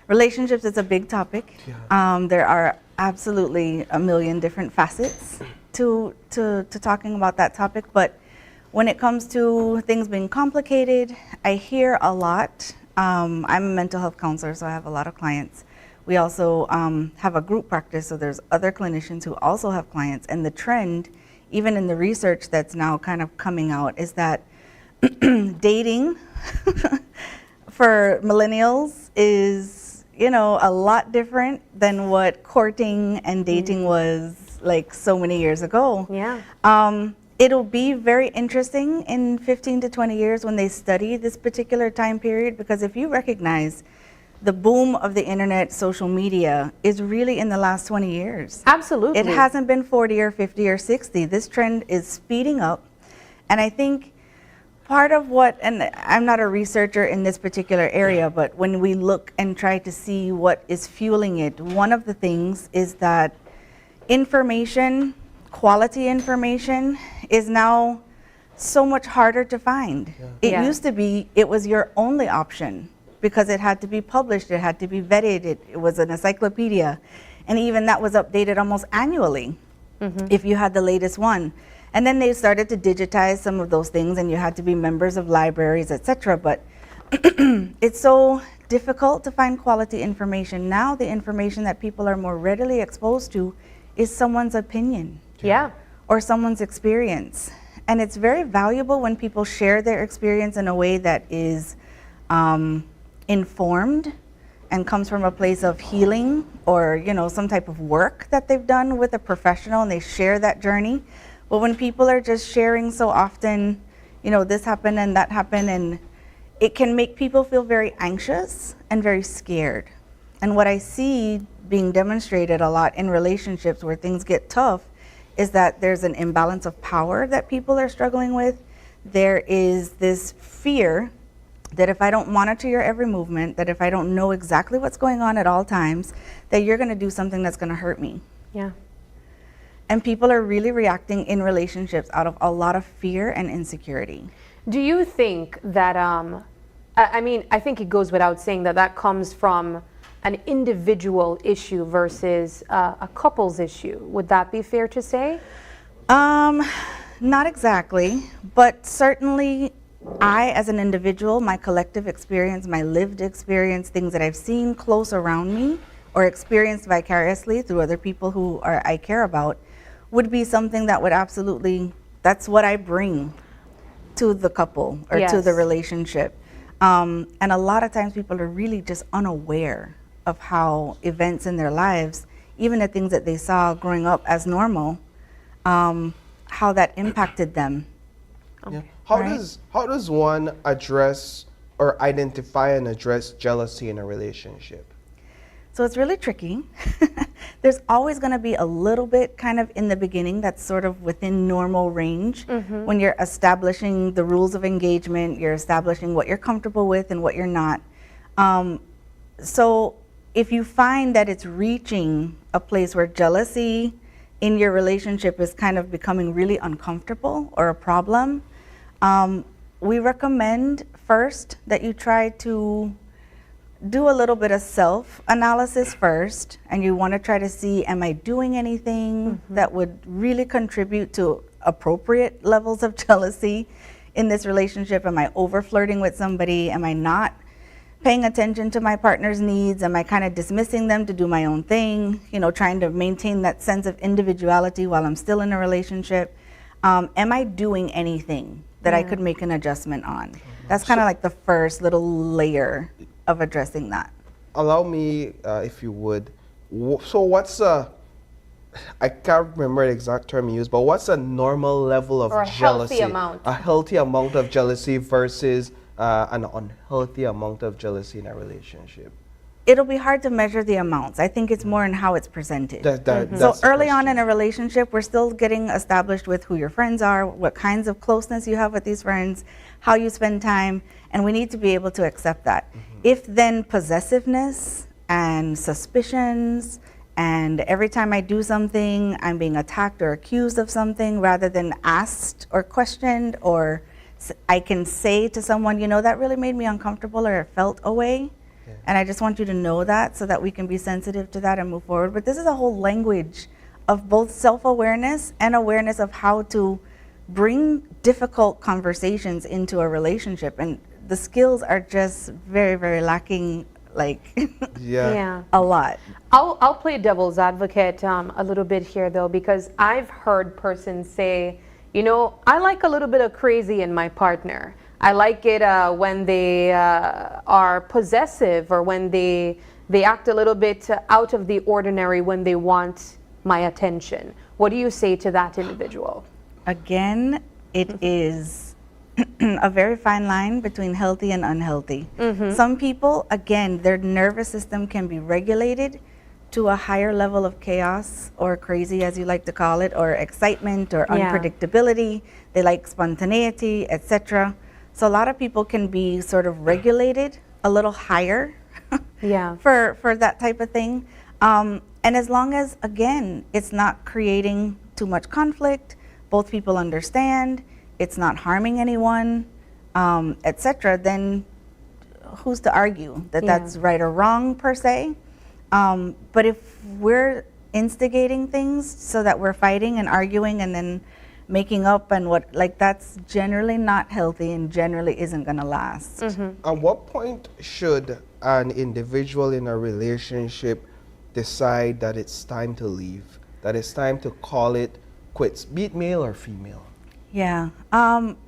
Relationships is a big topic. There are absolutely a million different facets to talking about that topic, but when it comes to things being complicated, I hear a lot. I'm a mental health counselor, so I have a lot of clients. We also have a group practice, so there's other clinicians who also have clients, and the trend, even in the research that's now kind of coming out, is that dating for millennials is, you know, a lot different than what courting and dating was like so many years ago. It'll be very interesting in 15 to 20 years when they study this particular time period, because if you recognize the boom of the internet, social media is really in the last 20 years. Absolutely. It hasn't been 40 or 50 or 60. This trend is speeding up. And I think part of what, and I'm not a researcher in this particular area, but when we look and try to see what is fueling it, one of the things is that information, quality information, is now so much harder to find. It used to be, it was your only option because it had to be published, it had to be vetted, it was an encyclopedia. And even that was updated almost annually if you had the latest one. And then they started to digitize some of those things and you had to be members of libraries, etc. But it's so difficult to find quality information. Now the information that people are more readily exposed to is someone's opinion. Or someone's experience. And it's very valuable when people share their experience in a way that is informed and comes from a place of healing or, you know, some type of work that they've done with a professional and they share that journey. But when people are just sharing so often, you know, this happened and that happened, and it can make people feel very anxious and very scared. And what I see being demonstrated a lot in relationships where things get tough is that there's an imbalance of power that people are struggling with. There is this fear that if I don't monitor your every movement, that if I don't know exactly what's going on at all times, that you're gonna do something that's gonna hurt me. And people are really reacting in relationships out of a lot of fear and insecurity. Do you think that, I mean, I think it goes without saying that that comes from an individual issue versus a couple's issue. Would that be fair to say? Not exactly, but certainly I, as an individual, my collective experience, my lived experience, things that I've seen close around me or experienced vicariously through other people who I care about, would be something that would absolutely, that's what I bring to the couple or to the relationship. And a lot of times people are really just unaware of how events in their lives, even the things that they saw growing up as normal, how that impacted them. How does one address or identify and address jealousy in a relationship? So it's really tricky. There's always going to be a little bit kind of in the beginning that's sort of within normal range. When you're establishing the rules of engagement, you're establishing what you're comfortable with and what you're not. So if you find that it's reaching a place where jealousy in your relationship is kind of becoming really uncomfortable or a problem, we recommend first that you try to do a little bit of self-analysis first, and you want to try to see, am I doing anything that would really contribute to appropriate levels of jealousy in this relationship? Am I over-flirting with somebody? Am I not paying attention to my partner's needs? Am I kind of dismissing them to do my own thing? You know, trying to maintain that sense of individuality while I'm still in a relationship. Am I doing anything that I could make an adjustment on? That's kind of like the first little layer of addressing that. Allow me, if you would. So what's I can't remember the exact term you used, but what's a normal level of jealousy? Healthy amount. A healthy amount of jealousy versus an unhealthy amount of jealousy in a relationship. it'll be hard to measure the amounts. I think it's more in how it's presented. So So early on in a relationship, we're still getting established with who your friends are, what kinds of closeness you have with these friends, how you spend time, and we need to be able to accept that. If then possessiveness and suspicions, and every time I do something, I'm being attacked or accused of something rather than asked or questioned, or I can say to someone, you know, that really made me uncomfortable or it felt away. And I just want you to know that so that we can be sensitive to that and move forward. But this is a whole language of both self-awareness and awareness of how to bring difficult conversations into a relationship. And the skills are just very, very lacking, like Yeah. a lot. I'll play devil's advocate a little bit here, though, because I've heard persons say, you know, I like a little bit of crazy in my partner. I like it when they are possessive, or when they act a little bit out of the ordinary when they want my attention. What do you say to that individual? Again, it is a very fine line between healthy and unhealthy. Some people, again, their nervous system can be regulated to a higher level of chaos, or crazy as you like to call it, or excitement, or unpredictability. They like spontaneity, etc. So a lot of people can be sort of regulated a little higher for that type of thing. And as long as, again, it's not creating too much conflict, both people understand, it's not harming anyone, etc., then who's to argue that that's right or wrong per se? But if we're instigating things so that we're fighting and arguing and then making up and what, like, that's generally not healthy and generally isn't going to last. At what point should an individual in a relationship decide that it's time to leave, that it's time to call it quits, be it male or female? Yeah,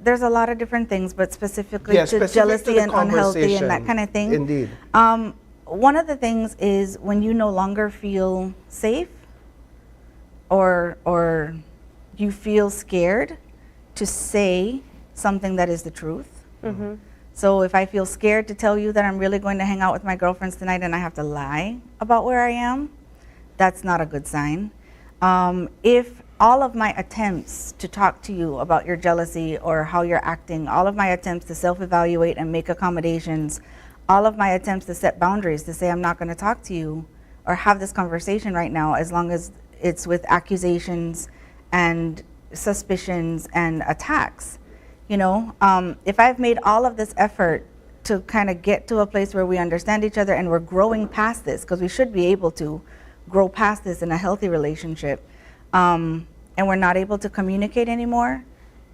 there's a lot of different things, but specifically to jealousy and unhealthy and that kind of thing. Indeed. One of the things is when you no longer feel safe, or you feel scared to say something that is the truth. So if I feel scared to tell you that I'm really going to hang out with my girlfriends tonight and I have to lie about where I am, that's not a good sign. If all of my attempts to talk to you about your jealousy or how you're acting, all of my attempts to self-evaluate and make accommodations, all of my attempts to set boundaries, to say I'm not going to talk to you or have this conversation right now, as long as it's with accusations and suspicions and attacks. You know, if I've made all of this effort to kind of get to a place where we understand each other and we're growing past this, because we should be able to grow past this in a healthy relationship, and we're not able to communicate anymore,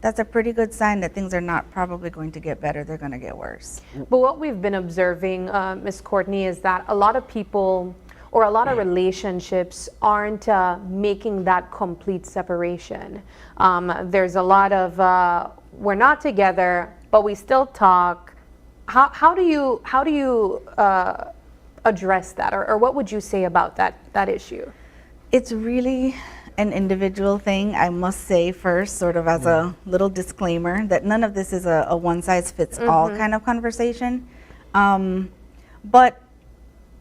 that's a pretty good sign that things are not probably going to get better, they're going to get worse. But what we've been observing, Ms. Courtney, is that a lot of people, or a lot of relationships, aren't making that complete separation. There's a lot of we're not together, but we still talk. How do you address that, or what would you say about that issue? It's really an individual thing. I must say first, sort of as a little disclaimer, that none of this is a one-size-fits-all kind of conversation. But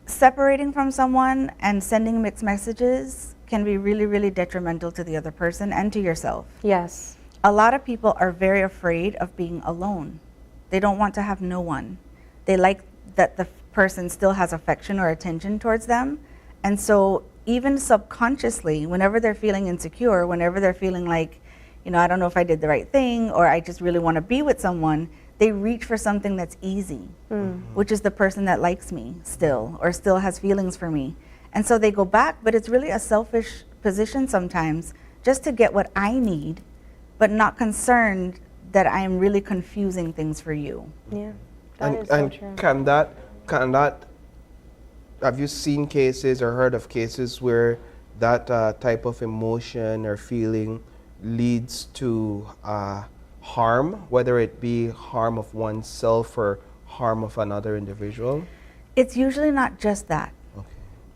separating from someone and sending mixed messages can be really, really detrimental to the other person and to yourself. Yes. A lot of people are very afraid of being alone. They don't want to have no one. They like that the person still has affection or attention towards them. And so even subconsciously, whenever they're feeling insecure, whenever they're feeling like, you know, I don't know if I did the right thing, or I just really want to be with someone, they reach for something that's easy, which is the person that likes me still, or still has feelings for me. And so they go back, but it's really a selfish position sometimes, just to get what I need, but not concerned that I'm really confusing things for you. Yeah, And can that, have you seen cases or heard of cases where that type of emotion or feeling leads to harm, whether it be harm of oneself or harm of another individual? It's usually not just that.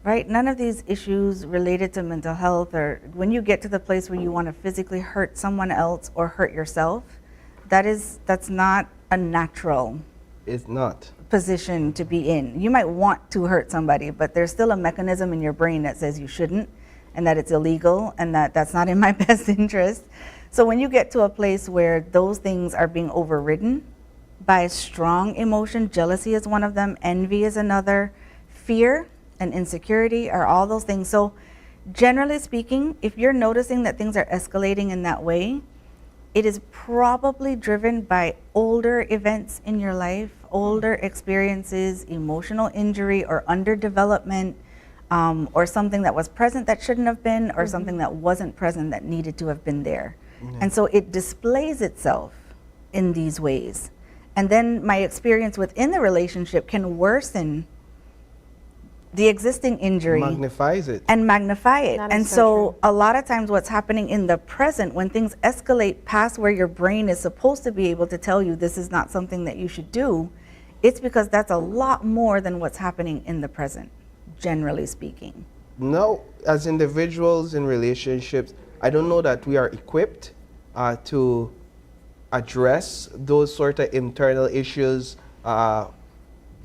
Right? None of these issues related to mental health, or when you get to the place where you want to physically hurt someone else or hurt yourself, that's not a natural It's not position to be in. You might want to hurt somebody, but there's still a mechanism in your brain that says you shouldn't, and that it's illegal, and that that's not in my best interest. So when you get to a place where those things are being overridden by strong emotion, jealousy is one of them, envy is another, fear and insecurity are all those things. So generally speaking, if you're noticing that things are escalating in that way, it is probably driven by older events in your life, older experiences, emotional injury or underdevelopment, or something that was present that shouldn't have been, or something that wasn't present that needed to have been there. And so it displays itself in these ways. And then my experience within the relationship can worsen the existing injury. Magnifies it. And magnify it. That is And so so a lot of times what's happening in the present, when things escalate past where your brain is supposed to be able to tell you this is not something that you should do, it's because that's a lot more than what's happening in the present, generally speaking. No, as individuals in relationships, I don't know that we are equipped to address those sort of internal issues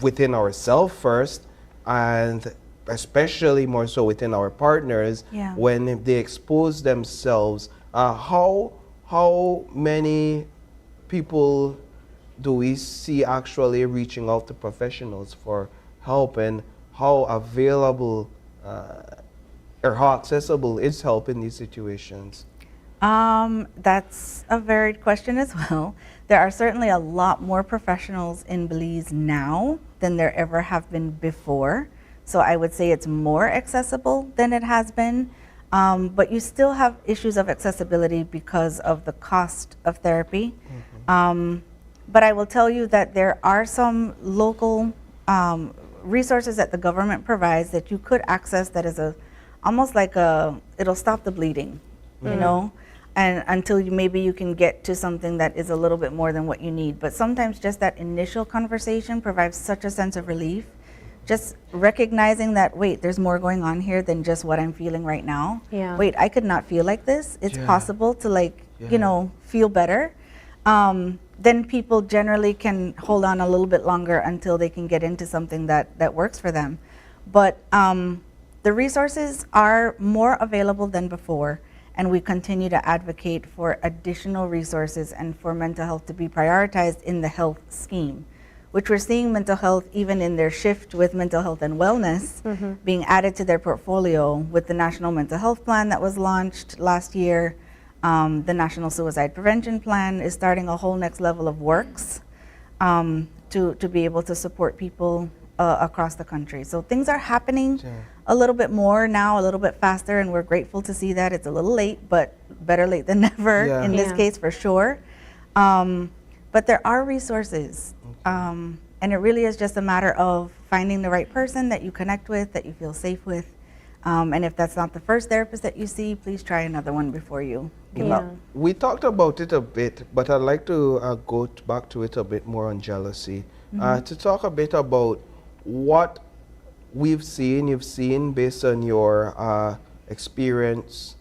within ourselves first, and especially more so within our partners when they expose themselves. How many people do we see actually reaching out to professionals for help, and how available or how accessible is help in these situations? That's a varied question as well. There are certainly a lot more professionals in Belize now than there ever have been before. So I would say it's more accessible than it has been. But you still have issues of accessibility because of the cost of therapy. But I will tell you that there are some local resources that the government provides that you could access that is almost like it'll stop the bleeding, you know? And until maybe you can get to something that is a little bit more than what you need. But sometimes just that initial conversation provides such a sense of relief. Just recognizing that, wait, there's more going on here than just what I'm feeling right now. Wait, I could not feel like this. It's possible to you know, feel better. Then people generally can hold on a little bit longer until they can get into something that works for them. But the resources are more available than before. And we continue to advocate for additional resources and for mental health to be prioritized in the health scheme, which we're seeing mental health even in their shift with mental health and wellness being added to their portfolio with the National Mental Health Plan that was launched last year. The National Suicide Prevention Plan is starting a whole next level of works to be able to support people across the country. So things are happening a little bit more now, a little bit faster, and we're grateful to see that. It's a little late, but better late than never in this case for sure. But there are resources, and it really is just a matter of finding the right person that you connect with, that you feel safe with. And if that's not the first therapist that you see, please try another one before you give up. We talked about it a bit, but I'd like to go back to it a bit more on jealousy. To talk a bit about what you've seen based on your experience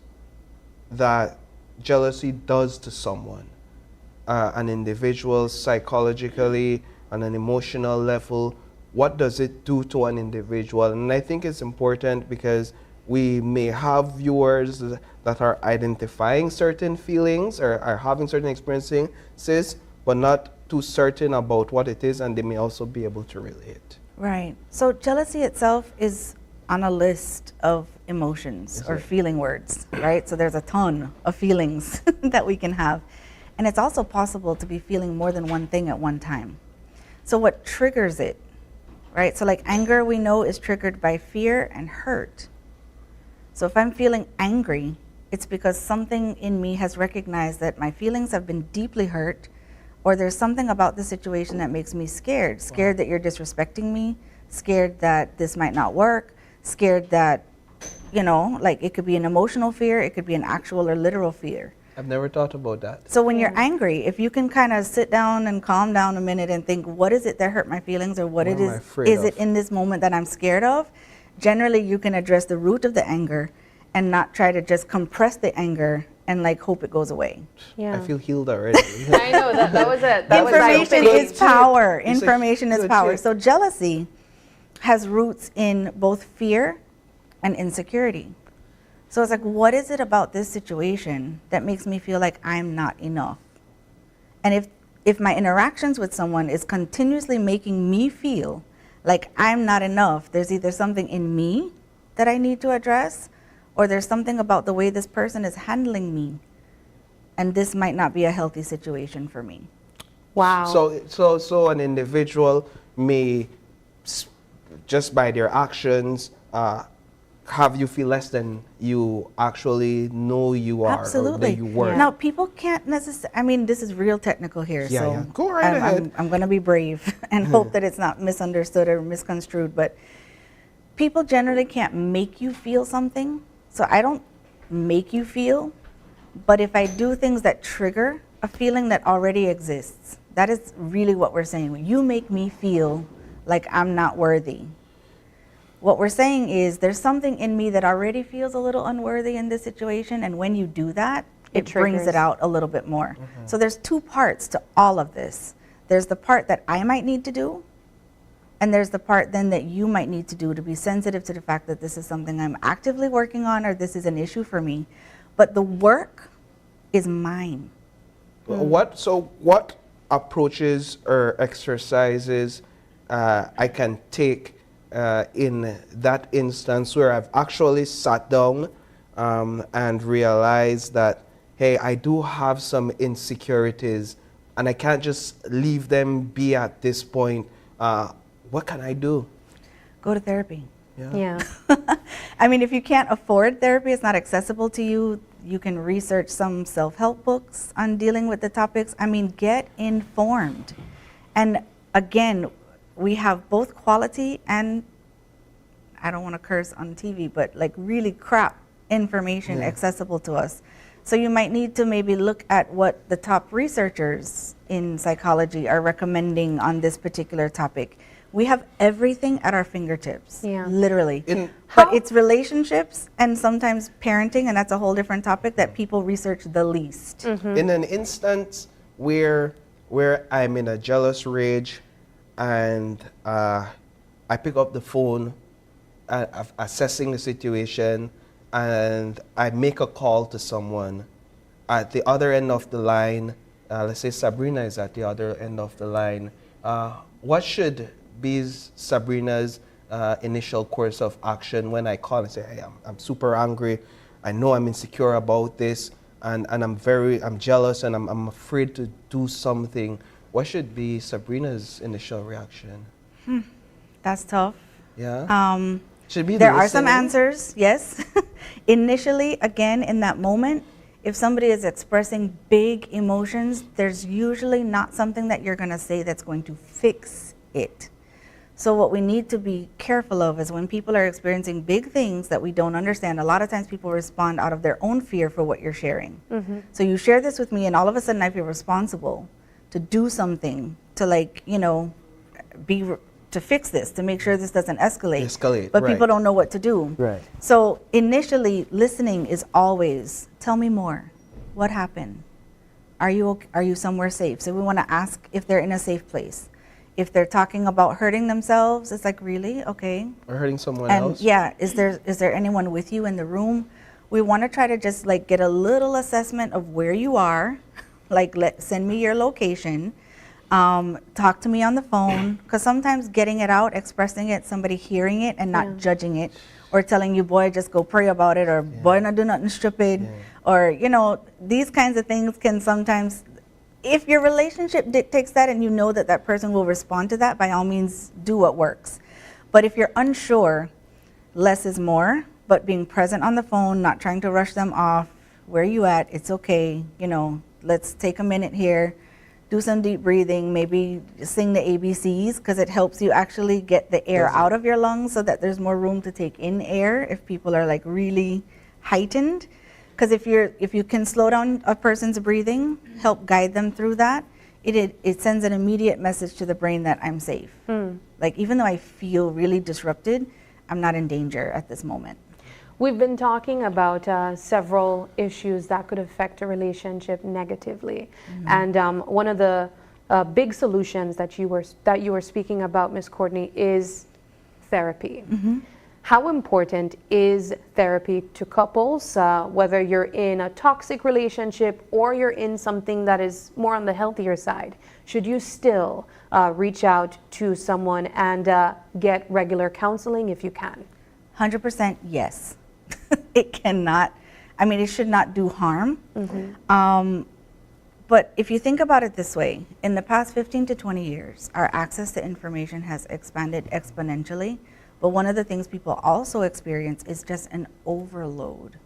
that jealousy does to someone, an individual, psychologically, on an emotional level. What does it do to an individual? And I think it's important because we may have viewers that are identifying certain feelings or are having certain experiences, but not too certain about what it is, and they may also be able to relate. Right. So jealousy itself is on a list of emotions or feeling words, right? So there's a ton of feelings that we can have. And it's also possible to be feeling more than one thing at one time. So what triggers it, right? So like anger, we know, is triggered by fear and hurt. So if I'm feeling angry, it's because something in me has recognized that my feelings have been deeply hurt, or there's something about the situation that makes me scared. Scared that you're disrespecting me, scared that this might not work, scared that, you know, like it could be an emotional fear, it could be an actual or literal fear. I've never thought about that. So when you're angry, if you can kind of sit down and calm down a minute and think, what is it that hurt my feelings, or what it is it in this moment that I'm scared of? Generally, you can address the root of the anger and not try to just compress the anger and like hope it goes away. Yeah. I feel healed already. I know that was it. That was Information eye-opening. is power. It's a Information is good power. shit. So jealousy has roots in both fear and insecurity. So it's like, what is it about this situation that makes me feel like I'm not enough? And if my interactions with someone is continuously making me feel like I'm not enough, there's either something in me that I need to address, or there's something about the way this person is handling me, and this might not be a healthy situation for me. Wow. So an individual may, just by their actions, have you feel less than you actually know you are. Absolutely. Or that you were. Now, people can't necessarily, I mean, this is real technical here, Yeah, so yeah. Go right ahead. I'm going to be brave and hope that it's not misunderstood or misconstrued, but people generally can't make you feel something. So I don't make you feel, but if I do things that trigger a feeling that already exists, that is really what we're saying. You make me feel like I'm not worthy. What we're saying is there's something in me that already feels a little unworthy in this situation, and when you do that, it brings triggers. it out a little bit more. So there's two parts to all of this. There's the part that I might need to do, and there's the part then that you might need to do to be sensitive to the fact that this is something I'm actively working on, or this is an issue for me. But the work is mine. What approaches or exercises I can take in that instance where I've actually sat down and realized that, hey, I do have some insecurities and I can't just leave them be at this point. What can I do? Go to therapy. Yeah. I mean, if you can't afford therapy, it's not accessible to you, you can research some self-help books on dealing with the topics. I mean, get informed. And again, we have both quality and, I don't want to curse on TV, but like really crap information accessible to us. So you might need to maybe look at what the top researchers in psychology are recommending on this particular topic. We have everything at our fingertips, literally. But it's relationships and sometimes parenting, and that's a whole different topic that people research the least. In an instance where I'm in a jealous rage and I pick up the phone, assessing the situation, and I make a call to someone at the other end of the line, let's say Sabrina is at the other end of the line, what should be Sabrina's initial course of action when I call and say, hey, I'm super angry, I know I'm insecure about this, and I'm jealous and I'm afraid to do something. What should be Sabrina's initial reaction? That's tough. Yeah. Should be there are some listening. answers, yes. Initially, again, in that moment, if somebody is expressing big emotions, there's usually not something that you're going to say that's going to fix it. So what we need to be careful of is when people are experiencing big things that we don't understand, a lot of times people respond out of their own fear for what you're sharing. So you share this with me and all of a sudden I feel responsible to do something to, like, you know, to fix this, to make sure this doesn't escalate. But people don't know what to do. Right. So initially, listening is always, tell me more. What happened? Are you somewhere safe? So we want to ask if they're in a safe place. If they're talking about hurting themselves, it's like, really? Okay. Or hurting someone And else? yeah, is there anyone with you in the room? We want to try to just like get a little assessment of where you are. Like, send me your location. Talk to me on the phone, because sometimes getting it out, expressing it, somebody hearing it and not judging it, or telling you, boy, just go pray about it, or boy, not do nothing stupid, or, you know, these kinds of things can sometimes, if your relationship dictates that and you know that that person will respond to that, by all means, do what works. But if you're unsure, less is more, but being present on the phone, not trying to rush them off, where you at, it's okay, you know, let's take a minute here, do some deep breathing, maybe sing the ABCs, because it helps you actually get the air out of your lungs so that there's more room to take in air if people are like really heightened. Because if you can slow down a person's breathing, help guide them through that, it sends an immediate message to the brain that I'm safe. Like, even though I feel really disrupted, I'm not in danger at this moment. We've been talking about several issues that could affect a relationship negatively, and one of the big solutions that you were speaking about, Ms. Courtney, is therapy. How important is therapy to couples, whether you're in a toxic relationship or you're in something that is more on the healthier side? Should you still reach out to someone and get regular counseling if you can? 100% yes. It cannot, I mean, it should not do harm. But if you think about it this way, in the past 15 to 20 years, our access to information has expanded exponentially. But one of the things people also experience is just an overload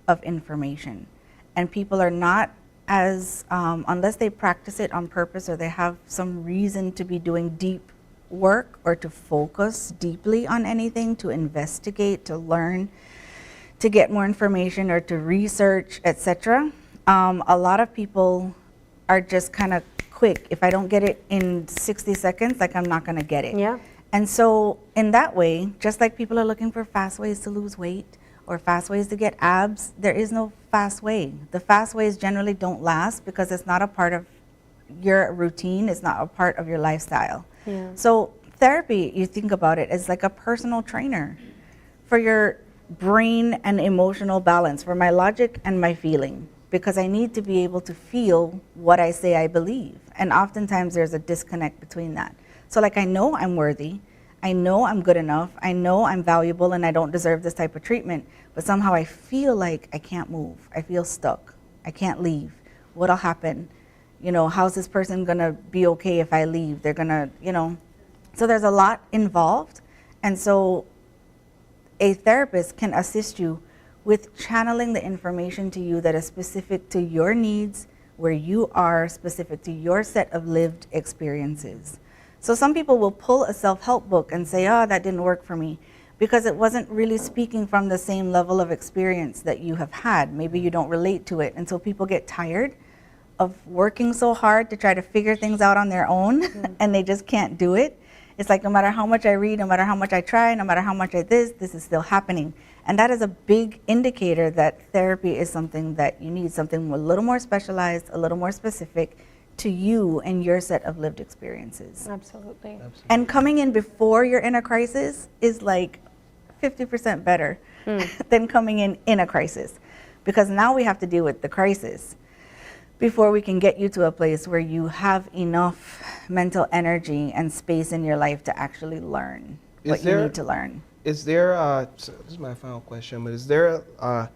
of information. And people are not as, unless they practice it on purpose or they have some reason to be doing deep work or to focus deeply on anything, to investigate, to learn, to get more information or to research, etc. A lot of people are just kind of quick. If I don't get it in 60 seconds, like I'm not gonna get it. Yeah. And so in that way, just like people are looking for fast ways to lose weight or fast ways to get abs, there is no fast way. The fast ways generally don't last because it's not a part of your routine, it's not a part of your lifestyle. Yeah. So therapy, you think about it, is like a personal trainer for your brain and emotional balance, for my logic and my feeling, because I need to be able to feel what I say I believe. And oftentimes there's a disconnect between that. So like I know I'm worthy, I know I'm good enough, I know I'm valuable and I don't deserve this type of treatment, but somehow I feel like I can't move, I feel stuck, I can't leave. What'll happen? You know, how's this person gonna be okay if I leave? They're gonna, you know. So there's a lot involved. And so a therapist can assist you with channeling the information to you that is specific to your needs, where you are, specific to your set of lived experiences. So some people will pull a self-help book and say, oh, that didn't work for me, because it wasn't really speaking from the same level of experience that you have had. Maybe you don't relate to it. And so people get tired of working so hard to try to figure things out on their own, and they just can't do it. It's like no matter how much I read, no matter how much I try, no matter how much I this is still happening. And that is a big indicator that therapy is something that you need, something a little more specialized, a little more specific to you and your set of lived experiences. Absolutely. And coming in before you're in a crisis is like 50% better than coming in a crisis, because now we have to deal with the crisis before we can get you to a place where you have enough mental energy and space in your life to actually learn what you need to learn. Is there, so this is my final question, but is there, I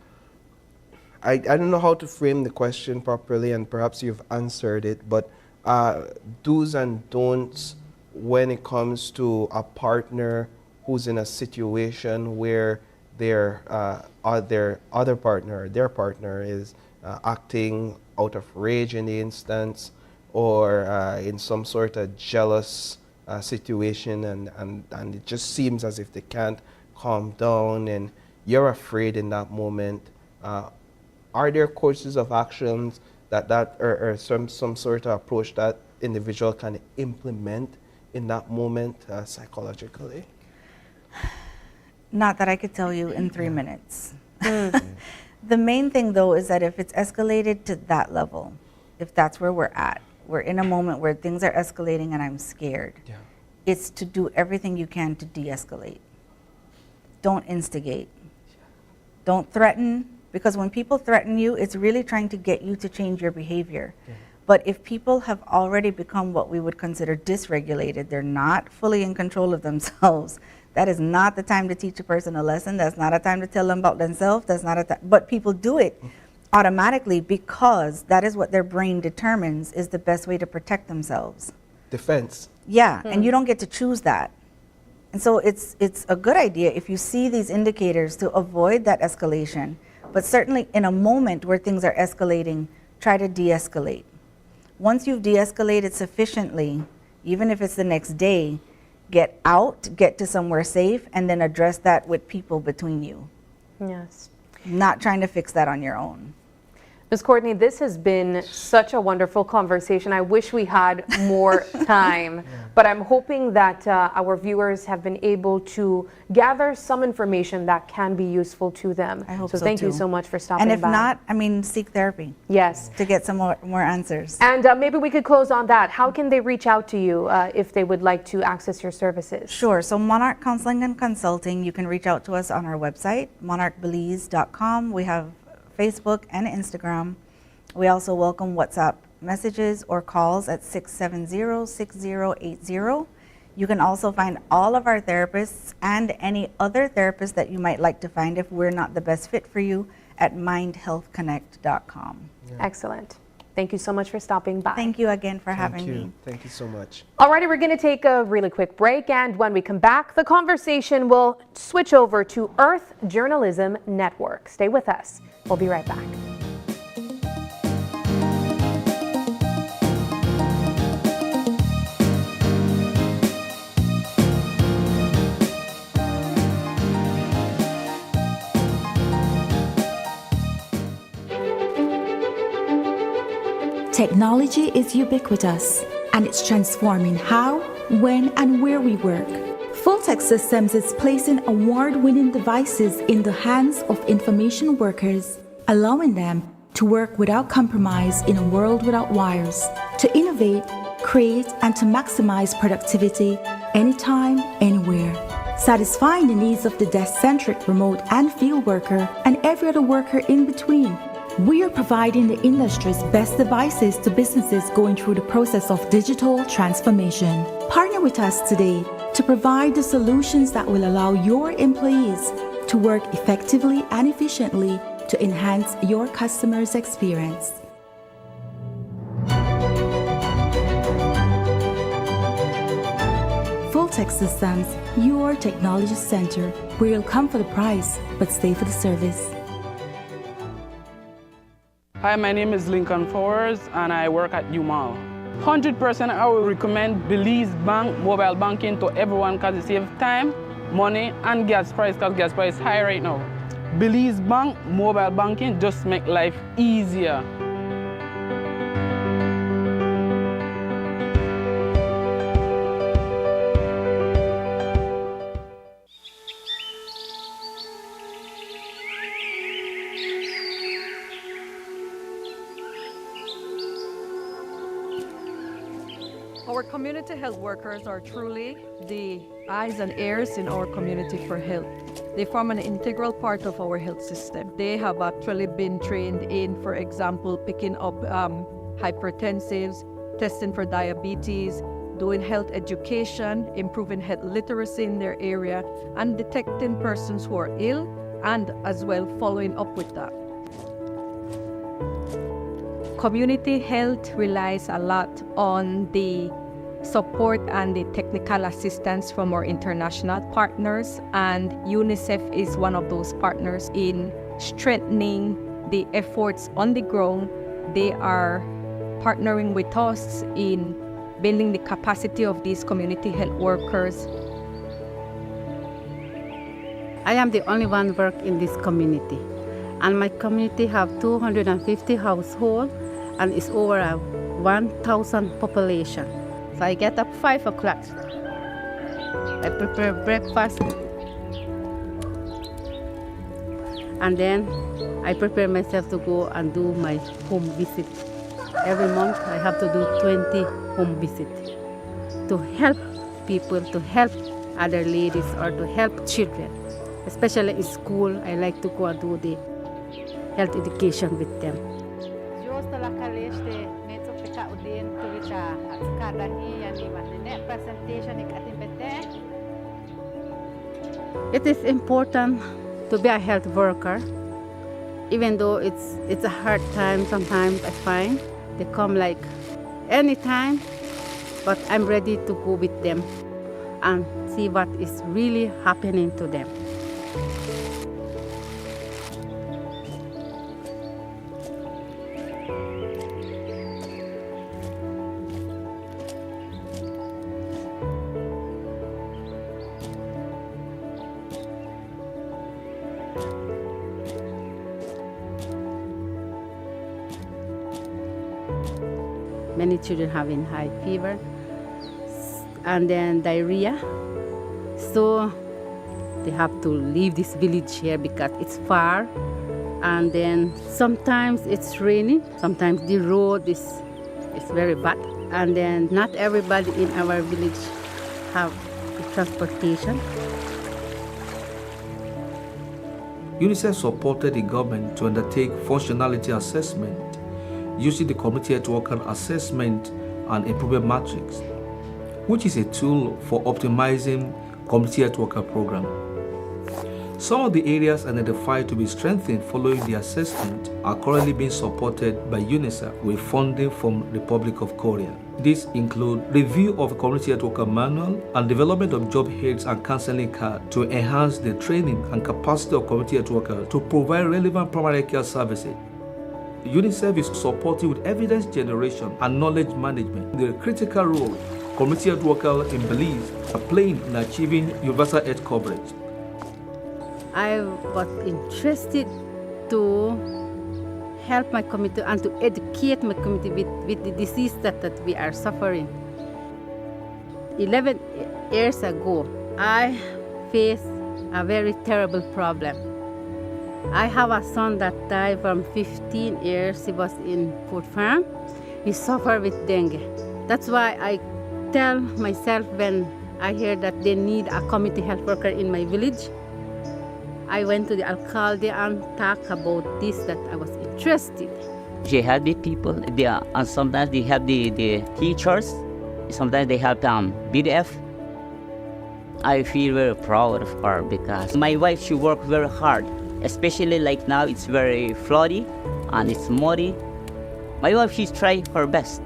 don't know how to frame the question properly, and perhaps you've answered it, but do's and don'ts when it comes to a partner who's in a situation where their other partner, their partner is acting out of rage in the instance, or in some sort of jealous situation, and it just seems as if they can't calm down, and you're afraid in that moment. Are there courses of actions or some sort of approach that individual can implement in that moment psychologically? Not that I could tell you in 3 minutes. The main thing though is that if it's escalated to that level, if that's where we're at, we're in a moment where things are escalating and I'm scared, it's to do everything you can to de-escalate. Don't instigate. Don't threaten, because when people threaten you, it's really trying to get you to change your behavior. But if people have already become what we would consider dysregulated, they're not fully in control of themselves, that is not the time to teach a person a lesson. That's not a time to tell them about themselves. That's not a time. But people do it automatically because that is what their brain determines is the best way to protect themselves. Defense. Yeah, and you don't get to choose that. And so it's a good idea if you see these indicators to avoid that escalation. But certainly in a moment where things are escalating, try to de-escalate. Once you've de-escalated sufficiently, even if it's the next day, get out, get to somewhere safe, and then address that with people between you. Yes. Not trying to fix that on your own. Ms. Courtney, this has been such a wonderful conversation. I wish we had more time, but I'm hoping that our viewers have been able to gather some information that can be useful to them. I hope so so thank too. you so much for stopping And if by. not, I mean, seek therapy. Yes. To get some more answers. And maybe we could close on that. How can they reach out to you if they would like to access your services? Sure. So Monarch Counseling and Consulting, you can reach out to us on our website, monarchbelize.com. We have Facebook and Instagram. We also welcome WhatsApp messages or calls at 670-6080. You can also find all of our therapists and any other therapist that you might like to find if we're not the best fit for you at mindhealthconnect.com. Excellent. Thank you so much for stopping by. Thank you again for having me. Thank you so much. Alrighty, we're going to take a really quick break, and when we come back, the conversation will switch over to Earth Journalism Network. Stay with us. We'll be right back. Technology is ubiquitous, and it's transforming how, when, and where we work. Fulltech Systems is placing award-winning devices in the hands of information workers, allowing them to work without compromise in a world without wires, to innovate, create, and to maximize productivity anytime, anywhere, satisfying the needs of the desk-centric remote and field worker and every other worker in between. We are providing the industry's best devices to businesses going through the process of digital transformation. Partner with us today to provide the solutions that will allow your employees to work effectively and efficiently to enhance your customers' experience. Fulltech Systems, your technology center, where you'll come for the price but stay for the service. Hi, my name is Lincoln Fowers and I work at UMall. 100% I will recommend Belize Bank mobile banking to everyone because it saves time, money and gas price because gas price is high right now. Belize Bank mobile banking just make life easier. Our community health workers are truly the eyes and ears in our community for health. They form an integral part of our health system. They have actually been trained in, for example, picking up hypertensives, testing for diabetes, doing health education, improving health literacy in their area, and detecting persons who are ill, and as well following up with that. Community health relies a lot on the support and the technical assistance from our international partners, and UNICEF is one of those partners in strengthening the efforts on the ground. They are partnering with us in building the capacity of these community health workers. I am the only one work in this community, and my community have 250 households and it's over 1,000 population. So I get up 5 o'clock. I prepare breakfast. And then I prepare myself to go and do my home visit. Every month I have to do 20 home visits to help people, to help other ladies or to help children. Especially in school, I like to go and do the health education with them. It is important to be a health worker, even though it's a hard time sometimes. I find they come like anytime, but I'm ready to go with them and see what is really happening to them. Many children having high fever, and then diarrhea. So they have to leave this village here because it's far. And then sometimes it's raining, sometimes the road is very bad. And then not everybody in our village have the transportation. UNICEF supported the government to undertake functionality assessment using the community health worker assessment and improvement matrix, which is a tool for optimizing community health worker program. Some of the areas identified to be strengthened following the assessment are currently being supported by UNICEF with funding from the Republic of Korea. These include review of a community health worker manual and development of job aids and counseling cards to enhance the training and capacity of community health workers to provide relevant primary care services. UNICEF is supporting with evidence generation and knowledge management the critical role community health workers in Belize are playing in achieving universal health coverage. I was interested to help my community and to educate my community with the disease that we are suffering. 11 years ago, I faced a very terrible problem. I have a son that died from 15 years. He was in food farm. He suffered with dengue. That's why I tell myself when I hear that they need a community health worker in my village, I went to the alcalde and talked about this, that I was interested. They help the people, and sometimes they help the teachers, sometimes they help BDF. I feel very proud of her because my wife, she worked very hard, especially like now it's very floody and it's muddy. My wife, she's trying her best.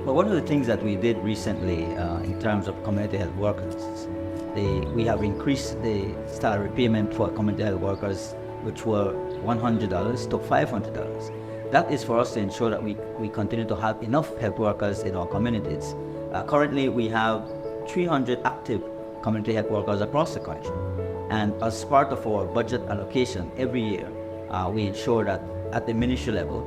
Well, one of the things that we did recently in terms of community health workers, we have increased the salary payment for community health workers, which were $100 to $500. That is for us to ensure that we continue to have enough health workers in our communities. Currently, we have 300 active community health workers across the country. And as part of our budget allocation every year, we ensure that at the ministry level,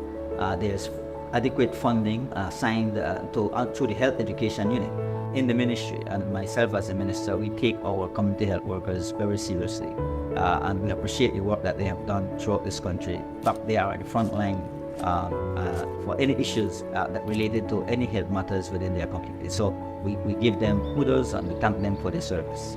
there's adequate funding assigned through the health education unit in the ministry. And myself as a minister, we take our community health workers very seriously. And we appreciate the work that they have done throughout this country. In fact, they are at the front line for any issues that related to any health matters within their community. So we give them kudos and we thank them for their service.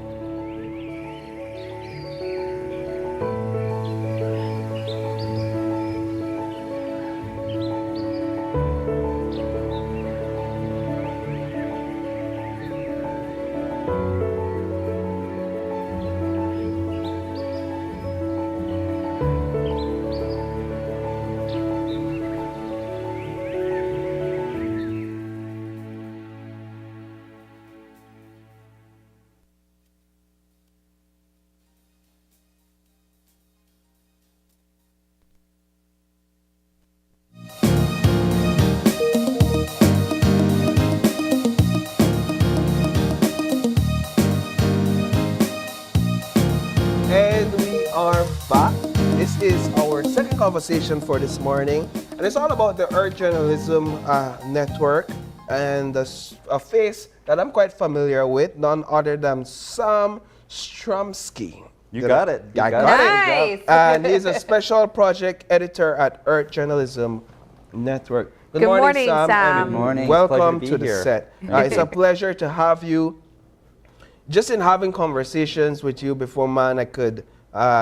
Is our second conversation for this morning, and it's all about the Earth Journalism Network and a face that I'm quite familiar with, none other than Sam Strumsky. You got it. I got it. And he's a special project editor at Earth Journalism Network. Good morning, Sam. Good morning. Welcome to the here. set. It's a pleasure to have you. Just in having conversations with you before, man, I could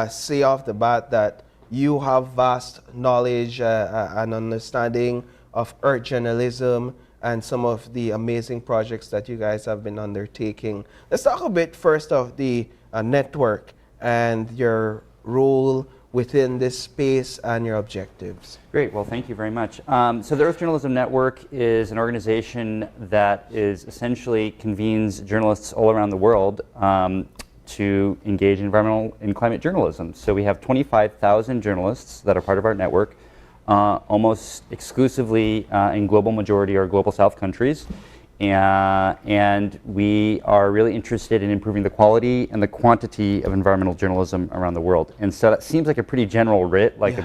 say off the bat that you have vast knowledge and understanding of Earth journalism and some of the amazing projects that you guys have been undertaking. Let's talk a bit first of the network and your role within this space and your objectives. Great, well, thank you very much. So the Earth Journalism Network is an organization that essentially convenes journalists all around the world to engage in environmental and climate journalism. So we have 25,000 journalists that are part of our network, almost exclusively in global majority or global south countries. and we are really interested in improving the quality and the quantity of environmental journalism around the world. And so that seems like a pretty general writ, like,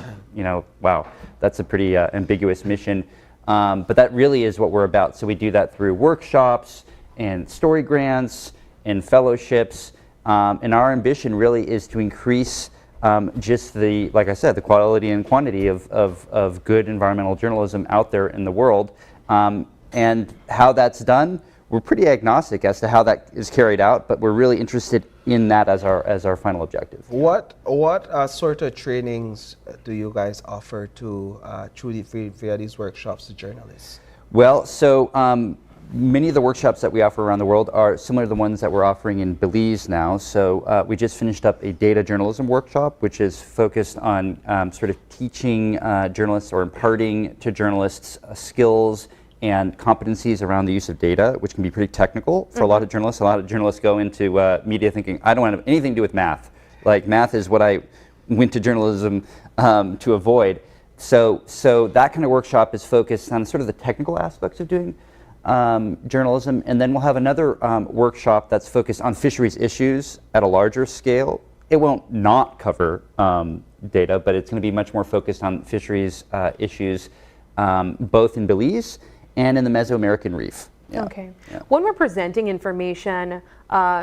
wow, that's a pretty ambiguous mission. But that really is what we're about. So we do that through workshops and story grants and fellowships. And our ambition really is to increase just the, like I said, the quality and quantity of good environmental journalism out there in the world. And how that's done, we're pretty agnostic as to how that is carried out, but we're really interested in that as our final objective. What sort of trainings do you guys offer to via these workshops to journalists? Well, so many of the workshops that we offer around the world are similar to the ones that we're offering in Belize now. So we just finished up a data journalism workshop, which is focused on sort of teaching journalists or imparting to journalists skills and competencies around the use of data, which can be pretty technical for a lot of journalists. A lot of journalists go into media thinking, I don't want to have anything to do with math. Like, math is what I went to journalism to avoid. So that kind of workshop is focused on sort of the technical aspects of doing journalism. And then we'll have another workshop that's focused on fisheries issues at a larger scale. It won't not cover data, but it's going to be much more focused on fisheries issues, both in Belize and in the Mesoamerican Reef. Yeah. Okay. Yeah. When we're presenting information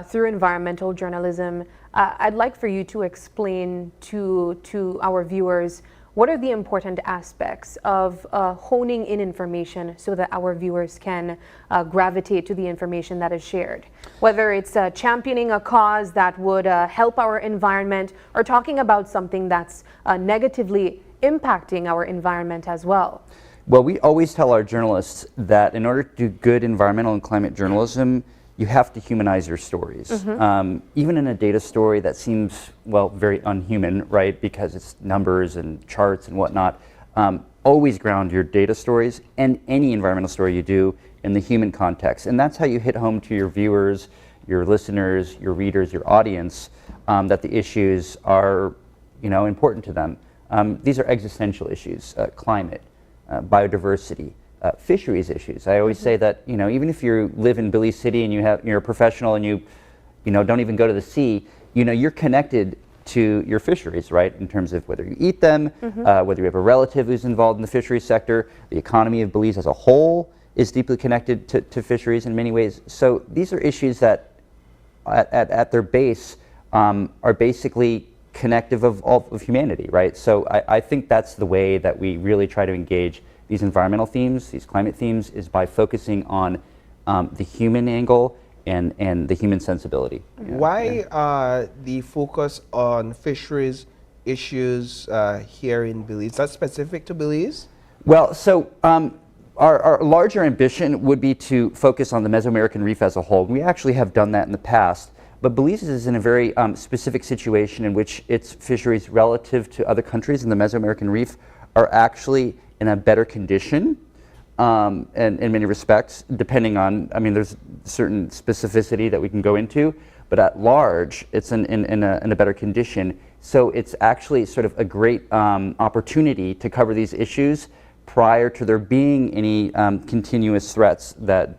through environmental journalism, I'd like for you to explain to our viewers what are the important aspects of honing in information so that our viewers can gravitate to the information that is shared. Whether it's championing a cause that would help our environment or talking about something that's negatively impacting our environment as well. Well, we always tell our journalists that in order to do good environmental and climate journalism, you have to humanize your stories. Even in a data story that seems, well, very unhuman, right, because it's numbers and charts and whatnot, always ground your data stories and any environmental story you do in the human context. And that's how you hit home to your viewers, your listeners, your readers, your audience, that the issues are, important to them. These are existential issues, climate, biodiversity, fisheries issues. I always say that, even if you live in Belize City and you're a professional and you don't even go to the sea, you're connected to your fisheries, right? In terms of whether you eat them, whether you have a relative who's involved in the fisheries sector. The economy of Belize as a whole is deeply connected to fisheries in many ways. So these are issues that at their base are basically connective of all of humanity, right? So I think that's the way that we really try to engage these environmental themes, these climate themes, is by focusing on the human angle and the human sensibility. Why the focus on fisheries issues here in Belize? Is that specific to Belize? Well, so our larger ambition would be to focus on the Mesoamerican Reef as a whole. We actually have done that in the past. But Belize is in a very specific situation in which its fisheries relative to other countries in the Mesoamerican Reef are actually in a better condition in many respects, depending on, there's certain specificity that we can go into, but at large, it's in a better condition. So it's actually sort of a great opportunity to cover these issues prior to there being any continuous threats that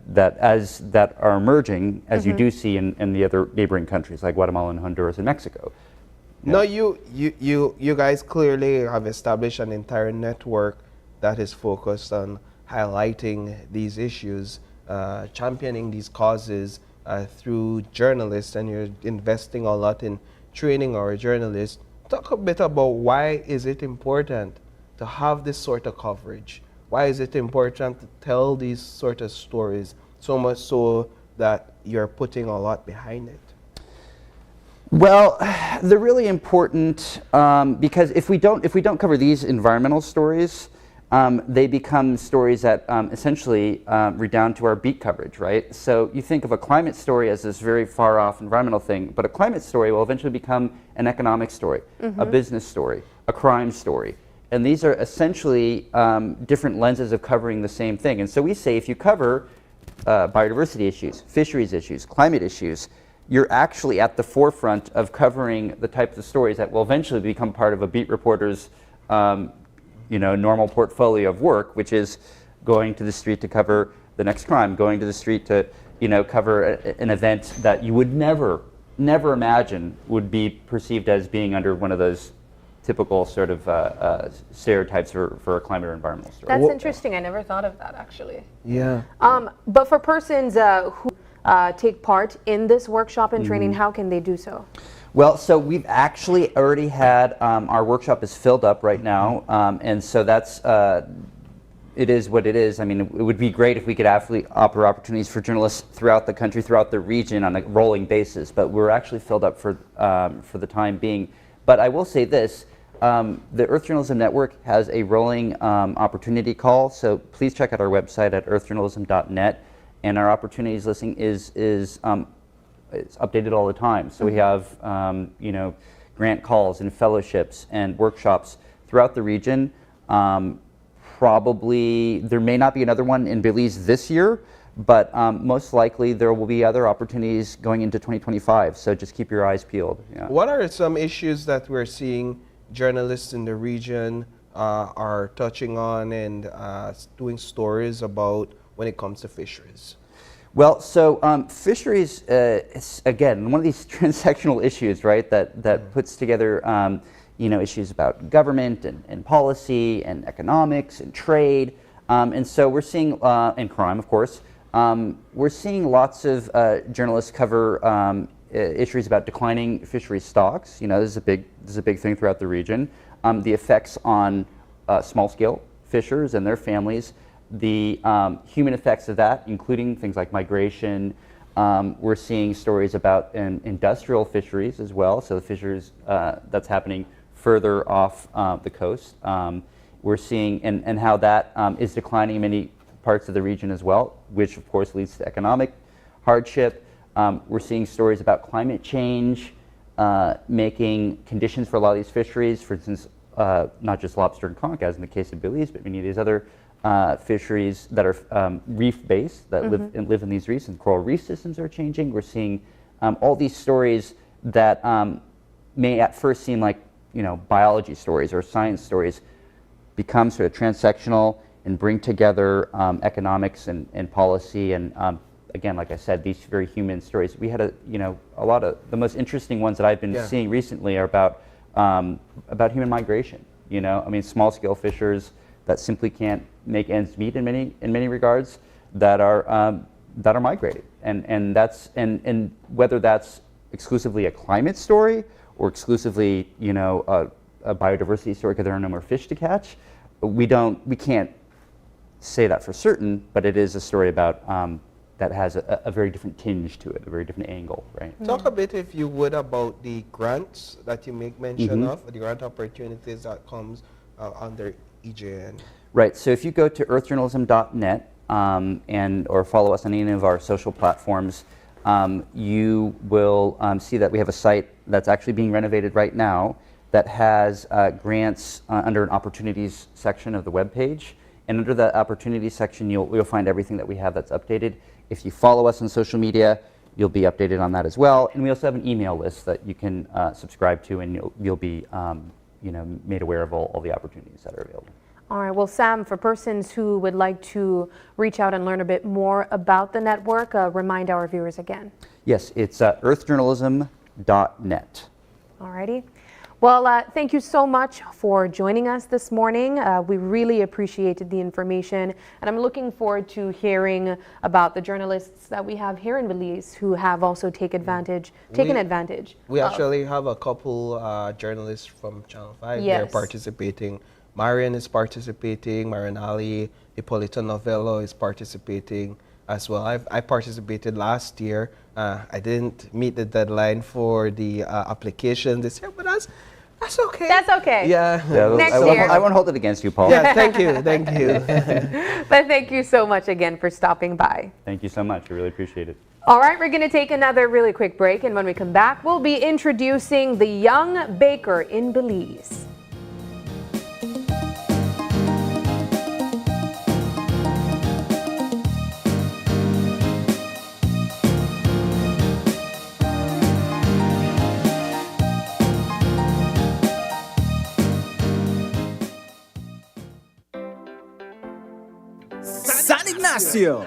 are emerging, as you do see in the other neighboring countries like Guatemala and Honduras and Mexico. No, you guys clearly have established an entire network that is focused on highlighting these issues, championing these causes through journalists, and you're investing a lot in training our journalists. Talk a bit about why is it important to have this sort of coverage? Why is it important to tell these sort of stories, so much so that you're putting a lot behind it? Well, they're really important because if we don't cover these environmental stories, they become stories that essentially redound to our beat coverage, right? So you think of a climate story as this very far off environmental thing, but a climate story will eventually become an economic story, a business story, a crime story. And these are essentially different lenses of covering the same thing. And so we say if you cover biodiversity issues, fisheries issues, climate issues, you're actually at the forefront of covering the types of stories that will eventually become part of a beat reporter's normal portfolio of work, which is going to the street to cover the next crime, going to the street to, cover an event that you would never imagine would be perceived as being under one of those typical sort of stereotypes for a climate or environmental story. That's interesting. I never thought of that, actually. Yeah. But for persons who take part in this workshop and training, how can they do so? Well, so we've actually already had, our workshop is filled up right now, and so that's, it is what it is. I mean, it would be great if we could actually offer opportunities for journalists throughout the country, throughout the region on a rolling basis, but we're actually filled up for the time being. But I will say this, the Earth Journalism Network has a rolling opportunity call, so please check out our website at earthjournalism.net, and our opportunities listing is it's updated all the time. So we have grant calls and fellowships and workshops throughout the region. Probably there may not be another one in Belize this year, but most likely there will be other opportunities going into 2025. So just keep your eyes peeled. Yeah. What are some issues that we're seeing journalists in the region are touching on and doing stories about when it comes to fisheries? Well, so fisheries is, again, one of these transactional issues, right, that puts together issues about government and policy and economics and trade. And so we're seeing, and crime, of course, we're seeing lots of journalists cover issues about declining fishery stocks. This is a big thing throughout the region. The effects on small-scale fishers and their families, the human effects of that, including things like migration. We're seeing stories about industrial fisheries as well, so the fisheries that's happening further off the coast. We're seeing and how that is declining in many parts of the region as well, which of course leads to economic hardship. We're seeing stories about climate change making conditions for a lot of these fisheries, for instance, not just lobster and conch, as in the case of Belize, but many of these other fisheries that are reef-based, that live in these reefs, and coral reef systems are changing. We're seeing all these stories that may at first seem like biology stories or science stories become sort of transectional and bring together economics and policy. And again, like I said, these very human stories. We had a lot of the most interesting ones that I've been seeing recently are about human migration. I mean, small-scale fishers that simply can't make ends meet in many regards that are migrating, and that's and whether that's exclusively a climate story or exclusively a biodiversity story because there are no more fish to catch, we can't say that for certain, but it is a story about that has a very different tinge to it, a very different angle, right? Talk a bit, if you would, about the grants that you make mention of, the grant opportunities that comes under EJN. Right, so if you go to earthjournalism.net or follow us on any of our social platforms, you will see that we have a site that's actually being renovated right now that has grants under an opportunities section of the webpage. And under that opportunities section, you'll find everything that we have that's updated. If you follow us on social media, you'll be updated on that as well. And we also have an email list that you can subscribe to, and you'll be made aware of all the opportunities that are available. All right, well, Sam, for persons who would like to reach out and learn a bit more about the network, remind our viewers again. Yes, it's earthjournalism.net. All righty. Well, thank you so much for joining us this morning. We really appreciated the information, and I'm looking forward to hearing about the journalists that we have here in Belize who have also taken advantage. We actually have a couple journalists from Channel 5. Yes. They're participating. Marian is participating. Marian Ali, Hippolyta Novello is participating as well. I participated last year. I didn't meet the deadline for the application this year, but that's okay. That's okay. Yeah. Next year. I won't hold it against you, Paul. Yeah, thank you. But thank you so much again for stopping by. Thank you so much. We really appreciate it. All right, we're going to take another really quick break, and when we come back, we'll be introducing the young baker in Belize. San Ignacio,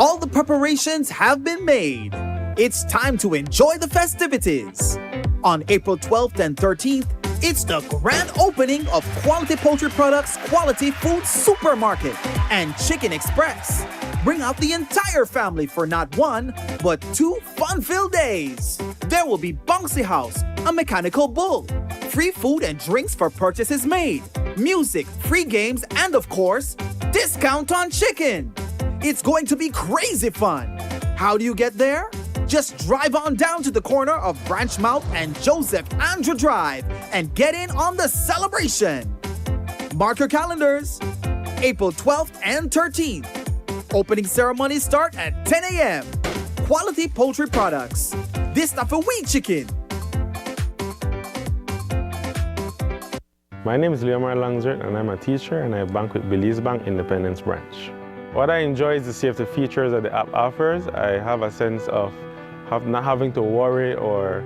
All the preparations have been made. It's time to enjoy the festivities. On April 12th and 13th, it's the grand opening of Quality Poultry Products Quality Food Supermarket and Chicken Express. Bring out the entire family for not one, but 2 fun-filled days. There will be bouncy house, a mechanical bull, free food and drinks for purchases made, music, free games, and of course, discount on chicken. It's going to be crazy fun. How do you get there? Just drive on down to the corner of Branchmouth and Joseph Andrew Drive and get in on the celebration. Mark your calendars, April 12th and 13th. Opening ceremonies start at 10 a.m. Quality Poultry Products. This stuff a wheat chicken. My name is Leomar Langsert and I'm a teacher and I bank with Belize Bank Independence Branch. What I enjoy is the safety features that the app offers. I have a sense of not having to worry or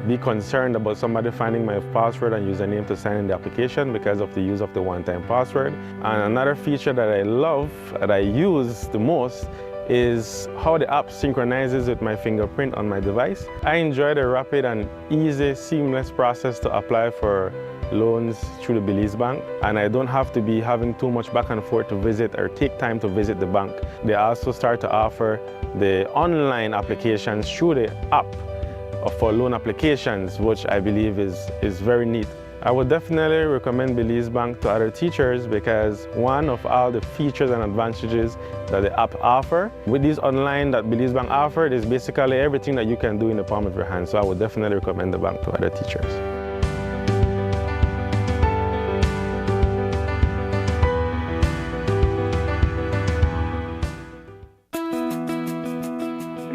be concerned about somebody finding my password and username to sign in the application because of the use of the one-time password. And another feature that I love, that I use the most, is how the app synchronizes with my fingerprint on my device. I enjoy the rapid and easy, seamless process to apply for loans through the Belize Bank, and I don't have to be having too much back and forth to visit or take time to visit the bank. They also start to offer the online applications through the app for loan applications, which I believe is very neat. I would definitely recommend Belize Bank to other teachers because one of all the features and advantages that the app offer, with these online that Belize Bank offered, is basically everything that you can do in the palm of your hand. So I would definitely recommend the bank to other teachers.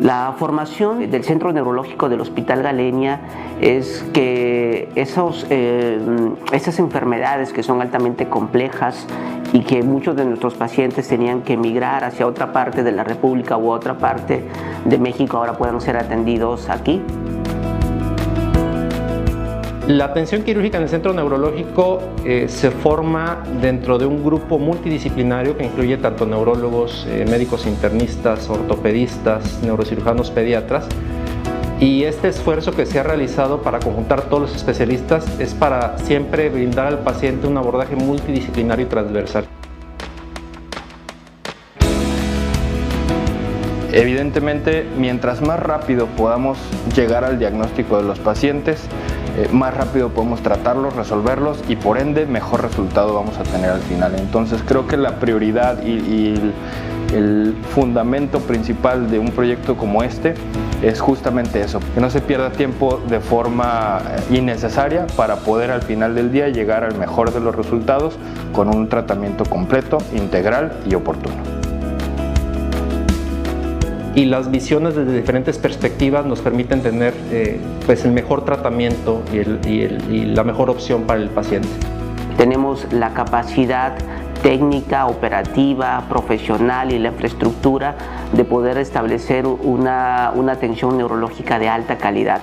La formación del Centro Neurológico del Hospital Galenia es que esas enfermedades que son altamente complejas y que muchos de nuestros pacientes tenían que emigrar hacia otra parte de la República u otra parte de México ahora puedan ser atendidos aquí. La atención quirúrgica en el centro neurológico se forma dentro de un grupo multidisciplinario que incluye tanto neurólogos, médicos internistas, ortopedistas, neurocirujanos, pediatras. Y este esfuerzo que se ha realizado para conjuntar todos los especialistas es para siempre brindar al paciente un abordaje multidisciplinario y transversal. Evidentemente, mientras más rápido podamos llegar al diagnóstico de los pacientes, más rápido podemos tratarlos, resolverlos y por ende mejor resultado vamos a tener al final. Entonces creo que la prioridad y el fundamento principal de un proyecto como este es justamente eso, que no se pierda tiempo de forma innecesaria para poder al final del día llegar al mejor de los resultados con un tratamiento completo, integral y oportuno. Y las visiones desde diferentes perspectivas nos permiten tener pues el mejor tratamiento y la mejor opción para el paciente. Tenemos la capacidad técnica, operativa, profesional y la infraestructura de poder establecer una atención neurológica de alta calidad.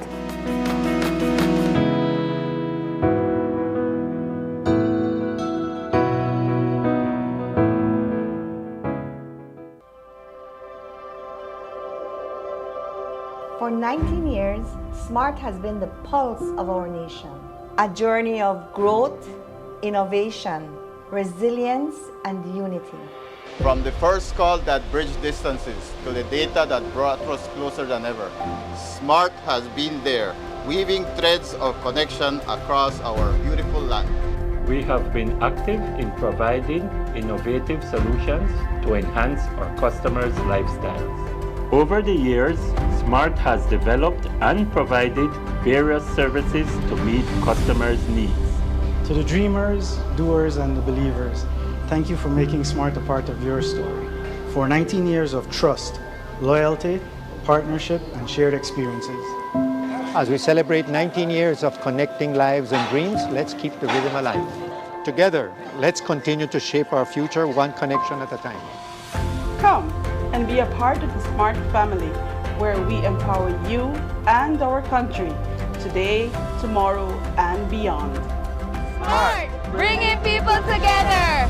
For 19 years, SMART has been the pulse of our nation. A journey of growth, innovation, resilience, and unity. From the first call that bridged distances to the data that brought us closer than ever, SMART has been there, weaving threads of connection across our beautiful land. We have been active in providing innovative solutions to enhance our customers' lifestyles. Over the years, SMART has developed and provided various services to meet customers' needs. To the dreamers, doers, and the believers, thank you for making SMART a part of your story. For 19 years of trust, loyalty, partnership, and shared experiences. As we celebrate 19 years of connecting lives and dreams, let's keep the rhythm alive. Together, let's continue to shape our future one connection at a time. Come and be a part of the SMART family, where we empower you and our country today, tomorrow, and beyond. SMART, bringing people together.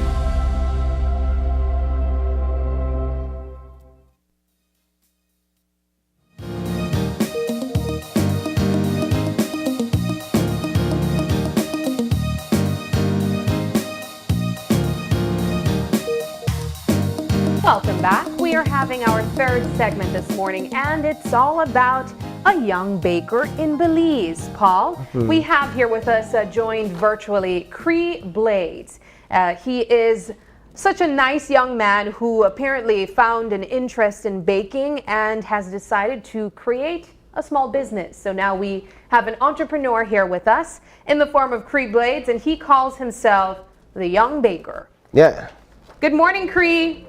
Welcome back. We are having our third segment this morning, and it's all about a young baker in Belize. Paul, we have here with us, joined virtually, Cree Blades. He is such a nice young man who apparently found an interest in baking and has decided to create a small business. So now we have an entrepreneur here with us in the form of Cree Blades, and he calls himself the Young Baker. Yeah. Good morning, Cree.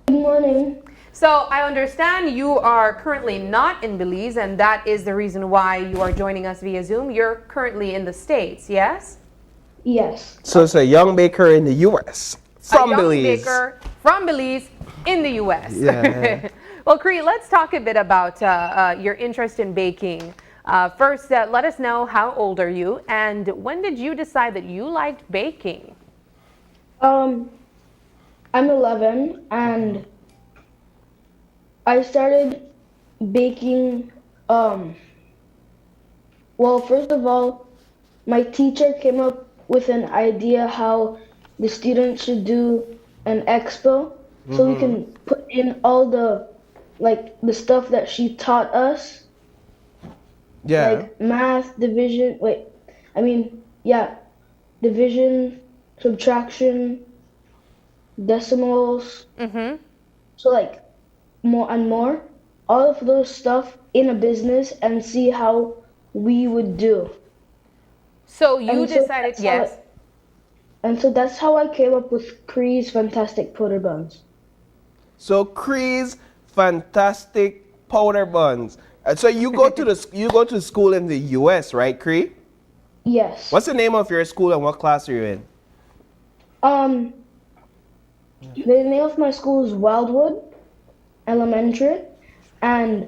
Good morning. So I understand you are currently not in Belize, and that is the reason why you are joining us via Zoom. You're currently in the States, yes? Yes. So it's a young baker in the U.S. from Belize. A young baker from Belize in the U.S. Yeah. Well, Cree, let's talk a bit about your interest in baking. First, let us know, how old are you, and when did you decide that you liked baking? I'm 11, and I started baking, well, first of all, my teacher came up with an idea how the students should do an expo, so we can put in all the, like, the stuff that she taught us. Yeah. Like math, division, division, subtraction, decimals. So like more and more, all of those stuff in a business and see how we would do. So you decided, yes. And so that's how I came up with Cree's Fantastic Powder Buns. So Cree's Fantastic Powder Buns. So you go to school in the U.S., right, Cree? Yes. What's the name of your school and what class are you in? The name of my school is Wildwood Elementary, and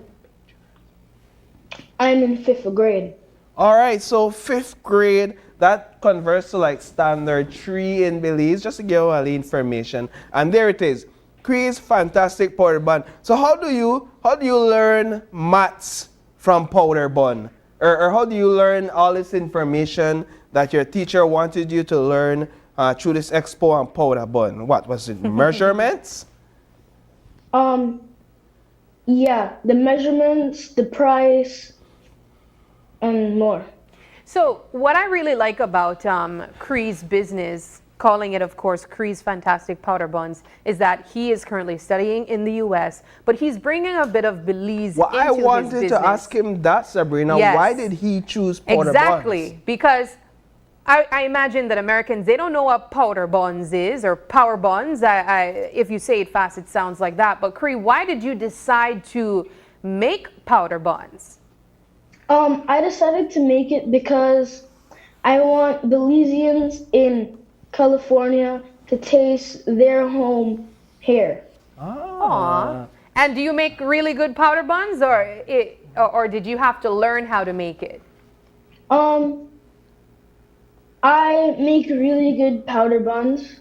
I'm in 5th grade. All right, so 5th grade, that converts to like standard 3 in Belize, just to give you all the information. And there it is, Cree's Fantastic Powder Bun. So how do you learn maths from powder bun? Or how do you learn all this information that your teacher wanted you to learn through this expo on powder bun? What was it, measurements? Yeah, the measurements, the price, and more. So what I really like about Cree's business, calling it, of course, Cree's Fantastic Powder Buns, is that he is currently studying in the U.S., but he's bringing a bit of Belize into his business. I wanted to ask him that, Sabrina. Yes. Why did he choose powder buns? Exactly, because I imagine that Americans, they don't know what powder buns is, or power buns. If you say it fast, it sounds like that. But Cree, why did you decide to make powder buns? I decided to make it because I want Belizeans in California to taste their home here. Aww. And do you make really good powder buns, or did you have to learn how to make it? I make really good powder buns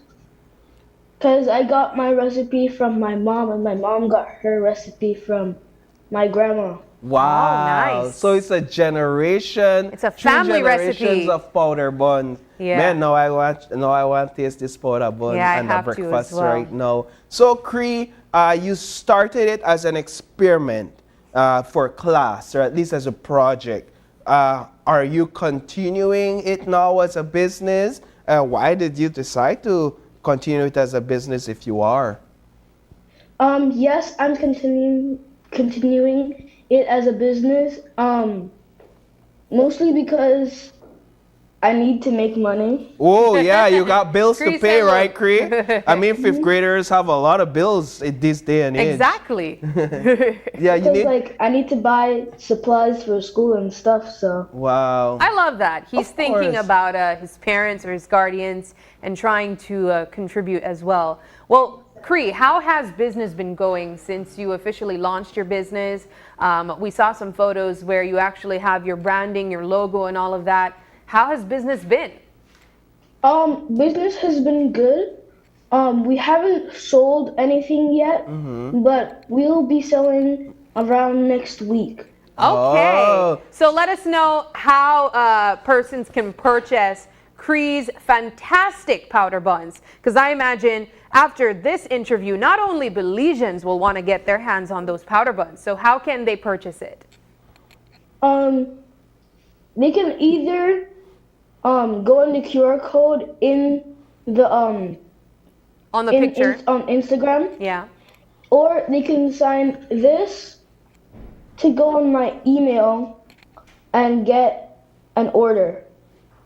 because I got my recipe from my mom, and my mom got her recipe from my grandma. Wow. Oh, nice. So it's a generation. It's a family generations recipe of powder buns. Yeah. Man, now I want to taste this powder bun and the breakfast right now. So Cree, you started it as an experiment for class, or at least as a project. Are you continuing it now as a business? Why did you decide to continue it as a business if you are? Yes, I'm continuing it as a business, mostly because I need to make money. Oh yeah, you got bills to pay, right, Cree? I mean, 5th Mhm. graders have a lot of bills in this day and age. Exactly. Yeah, you Because need. I need to buy supplies for school and stuff, so. Wow. I love that. He's thinking course. about his parents or his guardians and trying to contribute as well. Well, Cree, how has business been going since you officially launched your business? We saw some photos where you actually have your branding, your logo, and all of that. How has business been? Business has been good. We haven't sold anything yet, but we'll be selling around next week. Okay. Oh. So let us know how persons can purchase Cree's fantastic powder buns. Because I imagine after this interview, not only Belizeans will want to get their hands on those powder buns. So how can they purchase it? They can either go on the QR code in the on the picture on Instagram. Yeah. Or they can sign this to go on my email and get an order.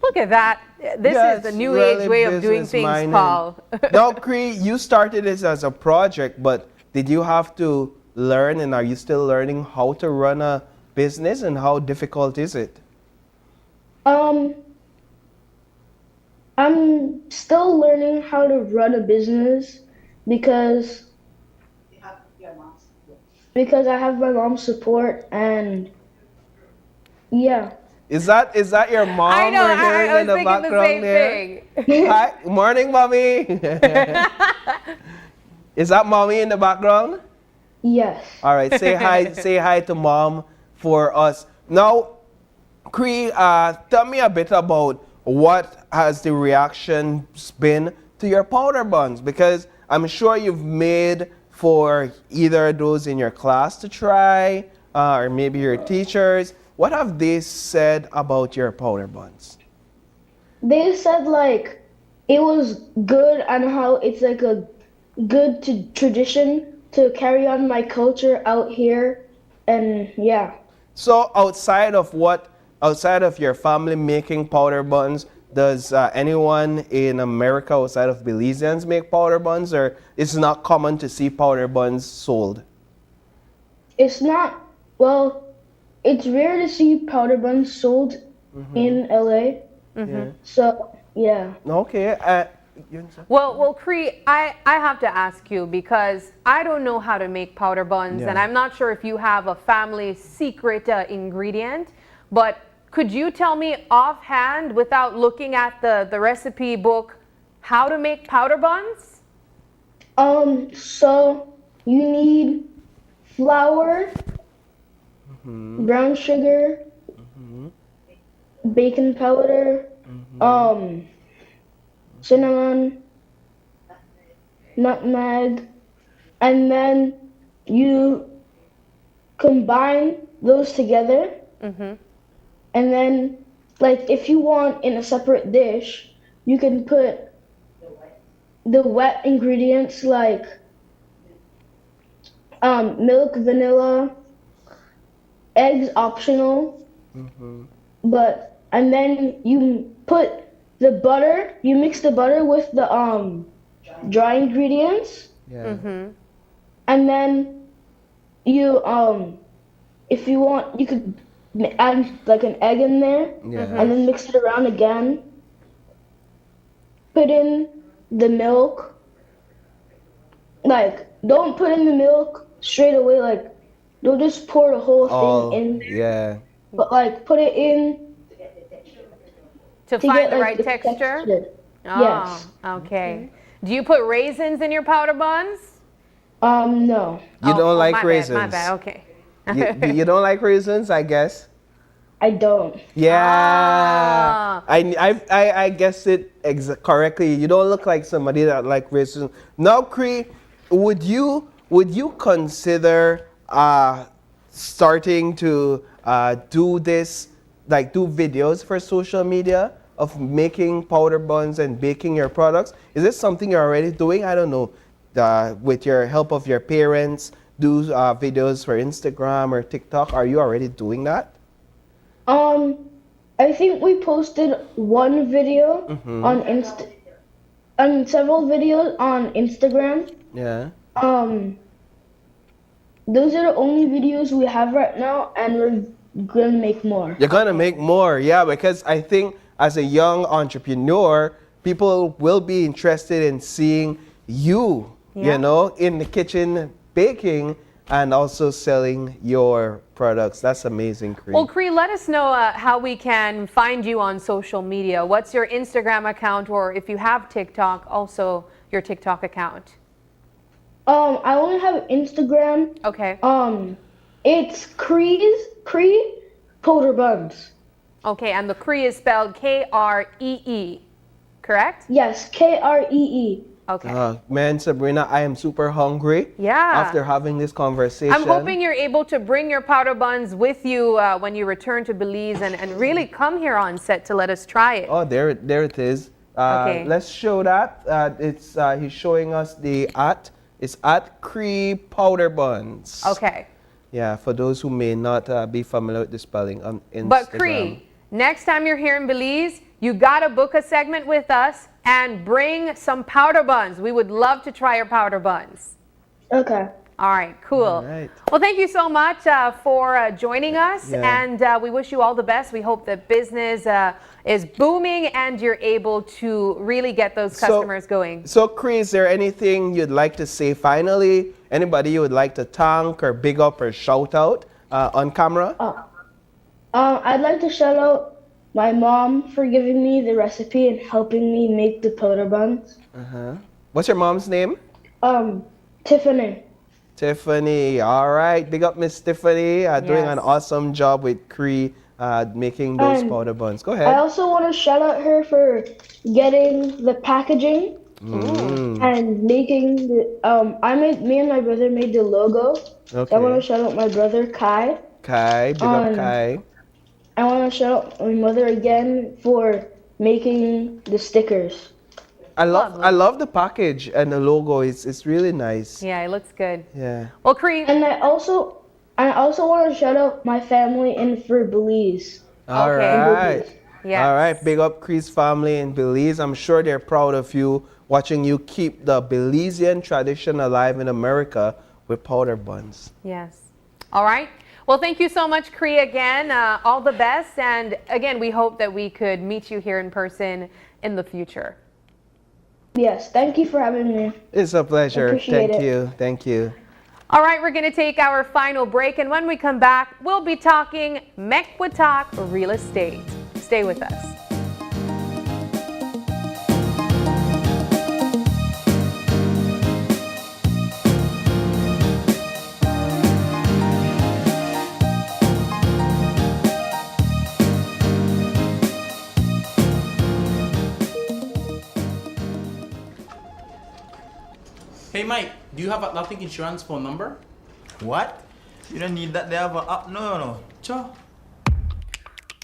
Look at that. This is the new age way of doing things, Paul. Now, Cree, you started this as a project, but did you have to learn, and are you still learning how to run a business, and how difficult is it? I'm still learning how to run a business because I have my mom's support, and yeah. Is that your mom? I know, we're hearing I was in the thinking background the same there? Hi, morning, mommy. Is that mommy in the background? Yes. All right, say hi. Say hi to mom for us. Now, Cree, tell me a bit about what has the reactions been to your powder buns, because I'm sure you've made for either those in your class to try, or maybe your teachers. What have they said about your powder buns? They said like it was good and how it's like a good tradition to carry on my culture out here, and yeah. So outside of your family making powder buns, does anyone in America outside of Belizeans make powder buns, or it's not common to see powder buns sold? It's not, well, it's rare to see powder buns sold in LA. So, yeah. Okay. Well, Cree, I have to ask you, because I don't know how to make powder buns, and I'm not sure if you have a family secret ingredient, but could you tell me offhand, without looking at the recipe book, how to make powder buns? So you need flour, brown sugar, baking powder, cinnamon, nutmeg, and then you combine those together. And then, like, if you want in a separate dish, you can put the wet ingredients like milk, vanilla, eggs optional. And then you put the butter, you mix the butter with the dry ingredients. And then you, if you want, you could add like an egg in there, and then mix it around again. Put in the milk. Like, don't put in the milk straight away. Like, don't just pour the whole thing in there. Yeah. But like, put it in to find the right texture. Yes. Okay. Do you put raisins in your powder buns? No. You don't like my raisins? Bad, my bad. Okay. you don't like raisins, I guess? I don't. Yeah. I guessed it correctly. You don't look like somebody that like raisins. Now, Cree, would you consider starting to do this, like do videos for social media of making powder buns and baking your products? Is this something you're already doing? I don't know. With your help of your parents, do videos for Instagram or TikTok. Are you already doing that? I think we posted one video on and several videos on Instagram. Yeah. Those are the only videos we have right now, and we're gonna make more. You're gonna make more, yeah, because I think as a young entrepreneur, people will be interested in seeing you, you know, in the kitchen baking and also selling your products. That's amazing, Cree. Well, Cree, let us know how we can find you on social media. What's your Instagram account, or if you have TikTok, also your TikTok account? I only have Instagram. Okay. It's Cree powder buns. Okay, and the Cree is spelled K-R-E-E, correct? Yes, Kree. Okay. Man, Sabrina, I am super hungry. Yeah. After having this conversation. I'm hoping you're able to bring your powder buns with you when you return to Belize and really come here on set to let us try it. Oh, there it is. Okay. Let's show that. He's showing us it's at Cree Powder Buns. Okay. Yeah, for those who may not be familiar with the spelling on Instagram. But Cree, next time you're here in Belize, you gotta book a segment with us and bring some powder buns. We would love to try your powder buns. Okay. All right, cool. All right. Well, thank you so much for joining us, Yeah. and we wish you all the best. We hope that business is booming and you're able to really get those customers going. So, Cree, is there anything you'd like to say finally? Anybody you would like to thank or big up or shout out on camera? I'd like to shout out my mom for giving me the recipe and helping me make the powder buns. What's your mom's name? Tiffany. Tiffany. All right. Big up Miss Tiffany. Doing an Yes. awesome job with Cree making those And powder buns. Go I ahead. also want to shout out her for getting the packaging and making the. Me and my brother made the logo. So I want Okay. to shout out my brother Kai. Kai. Big up Kai. I want to shout out my mother again for making the stickers. I love the package and the logo. It's really nice. Yeah, it looks good. Yeah. Well, Cree. And I also want to shout out my family in for Belize. All right. Yes. All right. Big up Cree's family in Belize. I'm sure they're proud of you, watching you keep the Belizean tradition alive in America with powder buns. Yes. All right. Well, thank you so much, Cree, again. All the best. And again, we hope that we could meet you here in person in the future. Yes, thank you for having me. It's a pleasure. Appreciate Thank it. you. Thank you. All right, we're going to take our final break. And when we come back, we'll be talking Mekwittak real estate. Stay with us. Hey Mike, do you have Atlantic Insurance phone number? What? You don't need that. They have an app. No. Sure.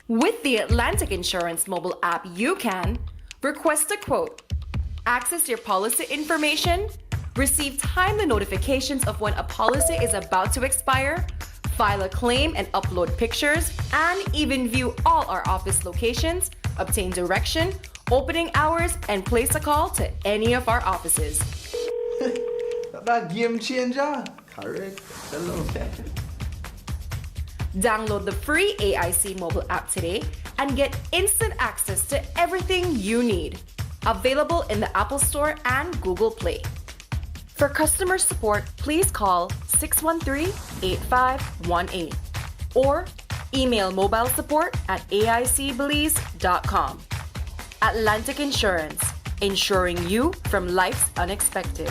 With the Atlantic Insurance mobile app, you can request a quote, access your policy information, receive timely notifications of when a policy is about to expire, file a claim and upload pictures, and even view all our office locations, obtain direction, opening hours, and place a call to any of our offices. That game changer. Correct. Hello. Download the free AIC mobile app today and get instant access to everything you need. Available in the Apple Store and Google Play. For customer support, please call 613-8518 or email mobile support at aicbelize.com. Atlantic Insurance, insuring you from life's unexpected.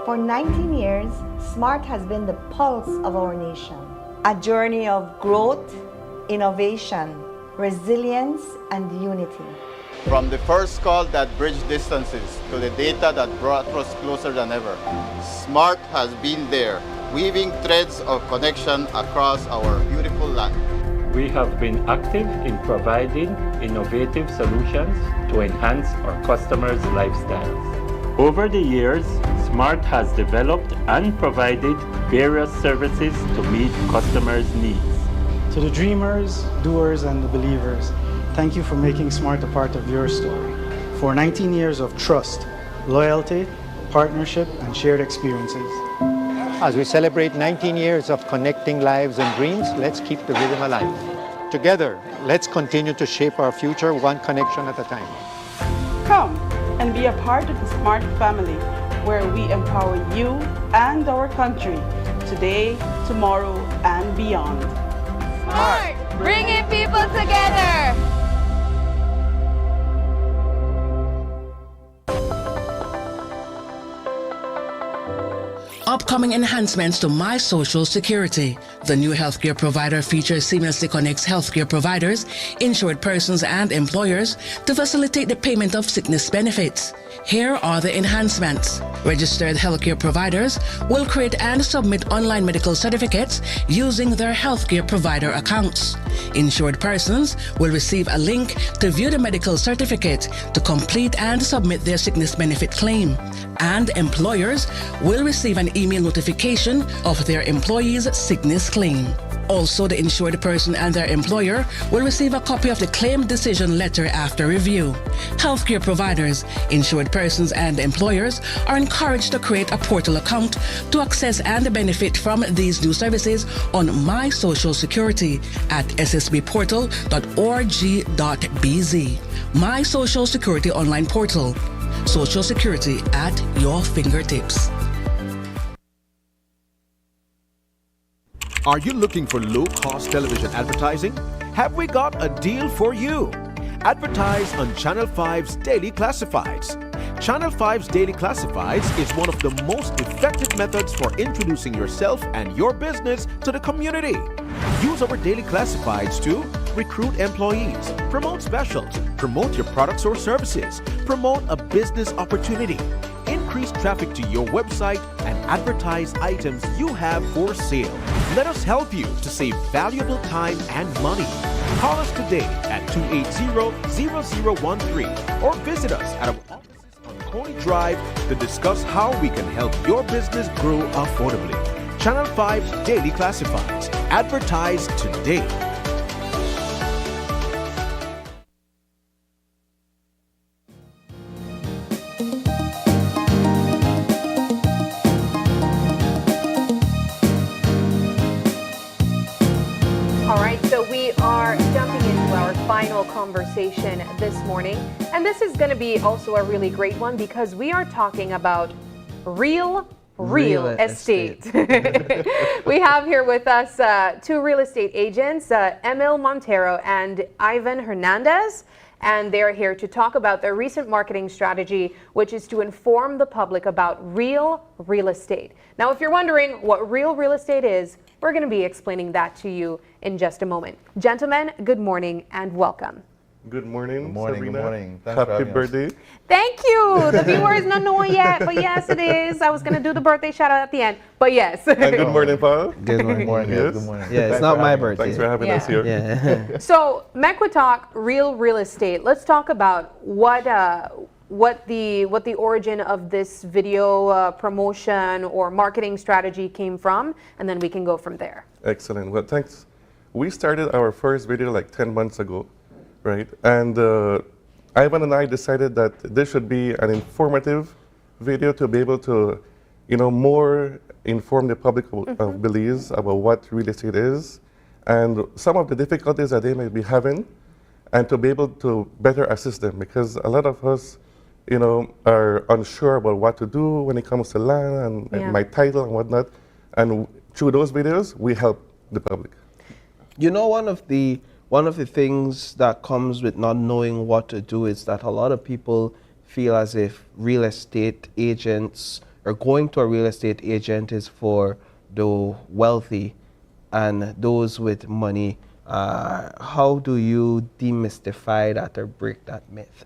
For 19 years, SMART has been the pulse of our nation. A journey of growth, innovation, resilience, and unity. From the first call that bridged distances to the data that brought us closer than ever, SMART has been there, weaving threads of connection across our beautiful land. We have been active in providing innovative solutions to enhance our customers' lifestyles. Over the years, SMART has developed and provided various services to meet customers' needs. To the dreamers, doers, and the believers, thank you for making SMART a part of your story. For 19 years of trust, loyalty, partnership, and shared experiences. As we celebrate 19 years of connecting lives and dreams, let's keep the rhythm alive. Together, let's continue to shape our future one connection at a time. Come and be a part of the SMART family, where we empower you and our country today, tomorrow, and beyond. SMART, bringing people together. Upcoming enhancements to My Social Security. The new healthcare provider feature seamlessly connects healthcare providers, insured persons, and employers to facilitate the payment of sickness benefits. Here are the enhancements. Registered healthcare providers will create and submit online medical certificates using their healthcare provider accounts. Insured persons will receive a link to view the medical certificate to complete and submit their sickness benefit claim. And employers will receive an email notification of their employee's sickness claim. Also, the insured person and their employer will receive a copy of the claim decision letter after review. Healthcare providers, insured persons, and employers are encouraged to create a portal account to access and benefit from these new services on My Social Security at ssbportal.org.bz. My Social Security online portal. Social Security at your fingertips. Are you looking for low-cost television advertising? Have we got a deal for you? Advertise on Channel 5's Daily Classifieds. Channel 5's Daily Classifieds is one of the most effective methods for introducing yourself and your business to the community. Use our Daily Classifieds to recruit employees, promote specials, promote your products or services, promote a business opportunity, increase traffic to your website, and advertise items you have for sale. Let us help you to save valuable time and money. Call us today at 280-0013 or visit us at our offices on Coney Drive to discuss how we can help your business grow affordably. Channel 5's Daily Classifieds. Advertise today. Conversation this morning, and this is going to be also a really great one because we are talking about real estate. We have here with us two real estate agents, Emil Montero and Ivan Hernandez, and they're here to talk about their recent marketing strategy, which is to inform the public about real estate. Now, if you're wondering what real estate is, we're going to be explaining that to you in just a moment. Gentlemen, good morning and welcome. Good morning, good morning, Sabrina. Good morning. Thanks Happy birthday. Thank you. The viewers don't know yet, but yes, it is. I was going to do the birthday shout out at the end, but yes. And good morning, Paul. Good morning. Yes. Good morning. Yeah, it's not my birthday. Thanks for having us here. Yeah. So, Mequitoc real estate. Let's talk about what the origin of this video promotion or marketing strategy came from, and then we can go from there. Excellent. Well, thanks. We started our first video like 10 months ago, right? And Ivan and I decided that this should be an informative video to be able to, more inform the public of Belize about what real estate is and some of the difficulties that they may be having, and to be able to better assist them, because a lot of us are unsure about what to do when it comes to land and my title and whatnot. And through those videos, we help the public. One of the things that comes with not knowing what to do is that a lot of people feel as if real estate agents or going to a real estate agent is for the wealthy and those with money. How do you demystify that or break that myth?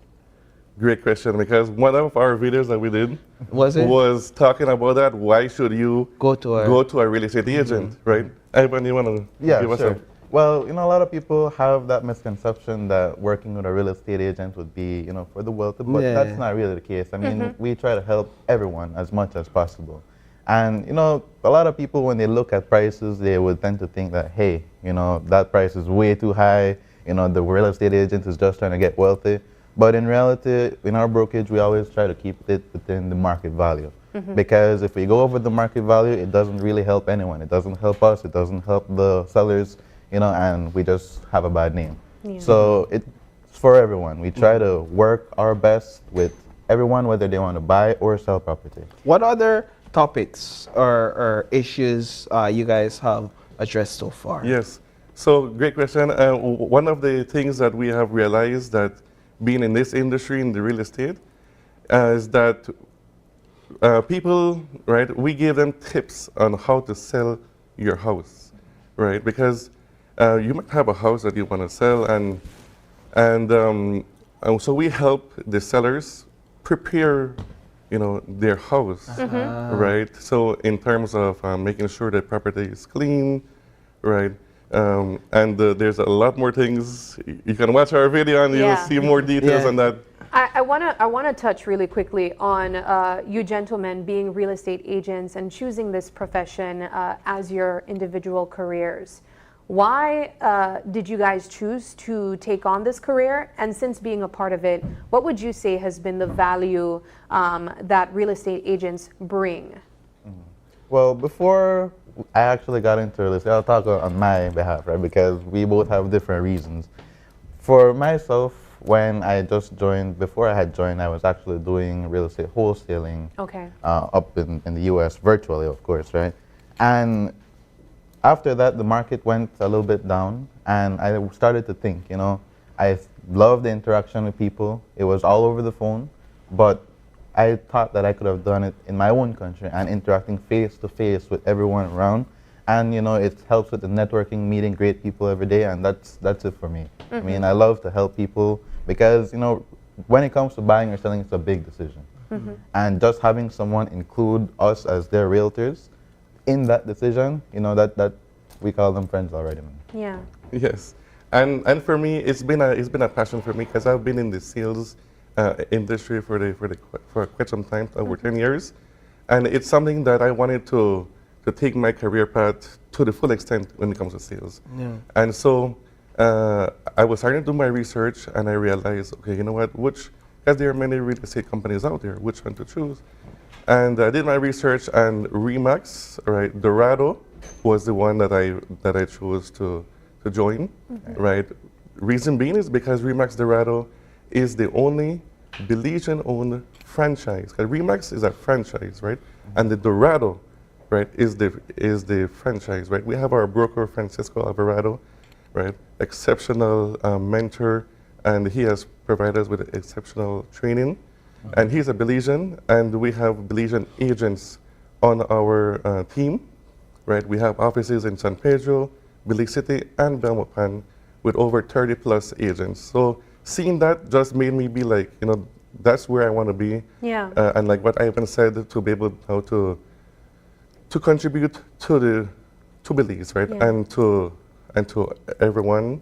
Great question, because one of our videos that we did was talking about that. Why should you go to a real estate agent, right? Ivan, you want to give us a... Well, a lot of people have that misconception that working with a real estate agent would be, for the wealthy, but that's not really the case. I mean, we try to help everyone as much as possible. And, a lot of people, when they look at prices, they would tend to think that, hey, that price is way too high. The real estate agent is just trying to get wealthy. But in reality, in our brokerage, we always try to keep it within the market value. Because if we go over the market value, it doesn't really help anyone. It doesn't help us. It doesn't help the sellers, and we just have a bad name. So it's for everyone. We try to work our best with everyone, whether they want to buy or sell property. What other topics or issues you guys have addressed so far? Yes. So great question. One of the things that we have realized that being in this industry, in the real estate, is that people, right, we give them tips on how to sell your house, right? Because you might have a house that you want to sell, and so we help the sellers prepare, their house, right? So in terms of making sure the property is clean, right? And there's a lot more things. You can watch our video and you'll see more details on that. I want to touch really quickly on you gentlemen being real estate agents and choosing this profession as your individual careers. Why did you guys choose to take on this career? And since being a part of it, what would you say has been the value that real estate agents bring? Well, before I actually got into real estate, I'll talk on my behalf, right? Because we both have different reasons. For myself, when I just joined, before I had joined, I was actually doing real estate wholesaling up in the US, virtually, of course, right? And after that, the market went a little bit down, and I started to think, I loved the interaction with people. It was all over the phone, but I thought that I could have done it in my own country and interacting face to face with everyone around. And it helps with the networking, meeting great people every day, and that's it for me. I mean, I love to help people because when it comes to buying or selling, it's a big decision. And just having someone include us as their realtors in that decision, that we call them friends already, man. Yeah. Yes, and for me, it's been a passion for me because I've been in the sales industry for quite some time, over 10 years, and it's something that I wanted to take my career path to the full extent when it comes to sales. Yeah. And so I was starting to do my research, and I realized, okay, you know what, because there are many real estate companies out there, which one to choose? And I did my research, and Remax, right, Dorado, was the one that I chose to join, right? Reason being is because Remax Dorado is the only Belizean-owned franchise. Remax is a franchise, right? And the Dorado, right, is the franchise, right? We have our broker Francisco Alvarado, right? Exceptional mentor, and he has provided us with exceptional training. And he's a Belizean, and we have Belizean agents on our team, right? We have offices in San Pedro, Belize City, and Belmopan with over 30 plus agents. So seeing that just made me be like, that's where I want to be. Yeah. And like what Ivan said, to be able now to contribute to Belize, right? Yeah. And to everyone,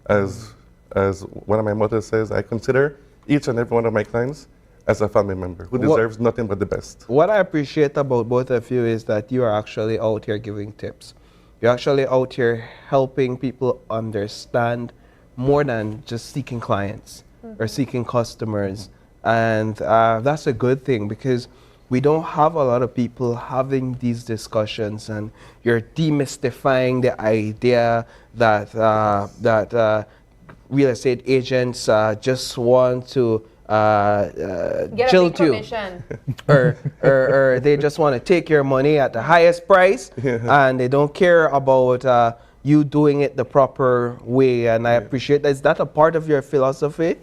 as one of my mottos says, I consider each and every one of my clients as a family member who deserves nothing but the best. What I appreciate about both of you is that you are actually out here giving tips. You're actually out here helping people understand more than just seeking clients or seeking customers. And that's a good thing because we don't have a lot of people having these discussions, and you're demystifying the idea that real estate agents just want to jilt you, or they just want to take your money at the highest price, and they don't care about you doing it the proper way. And I appreciate that. Is that a part of your philosophy?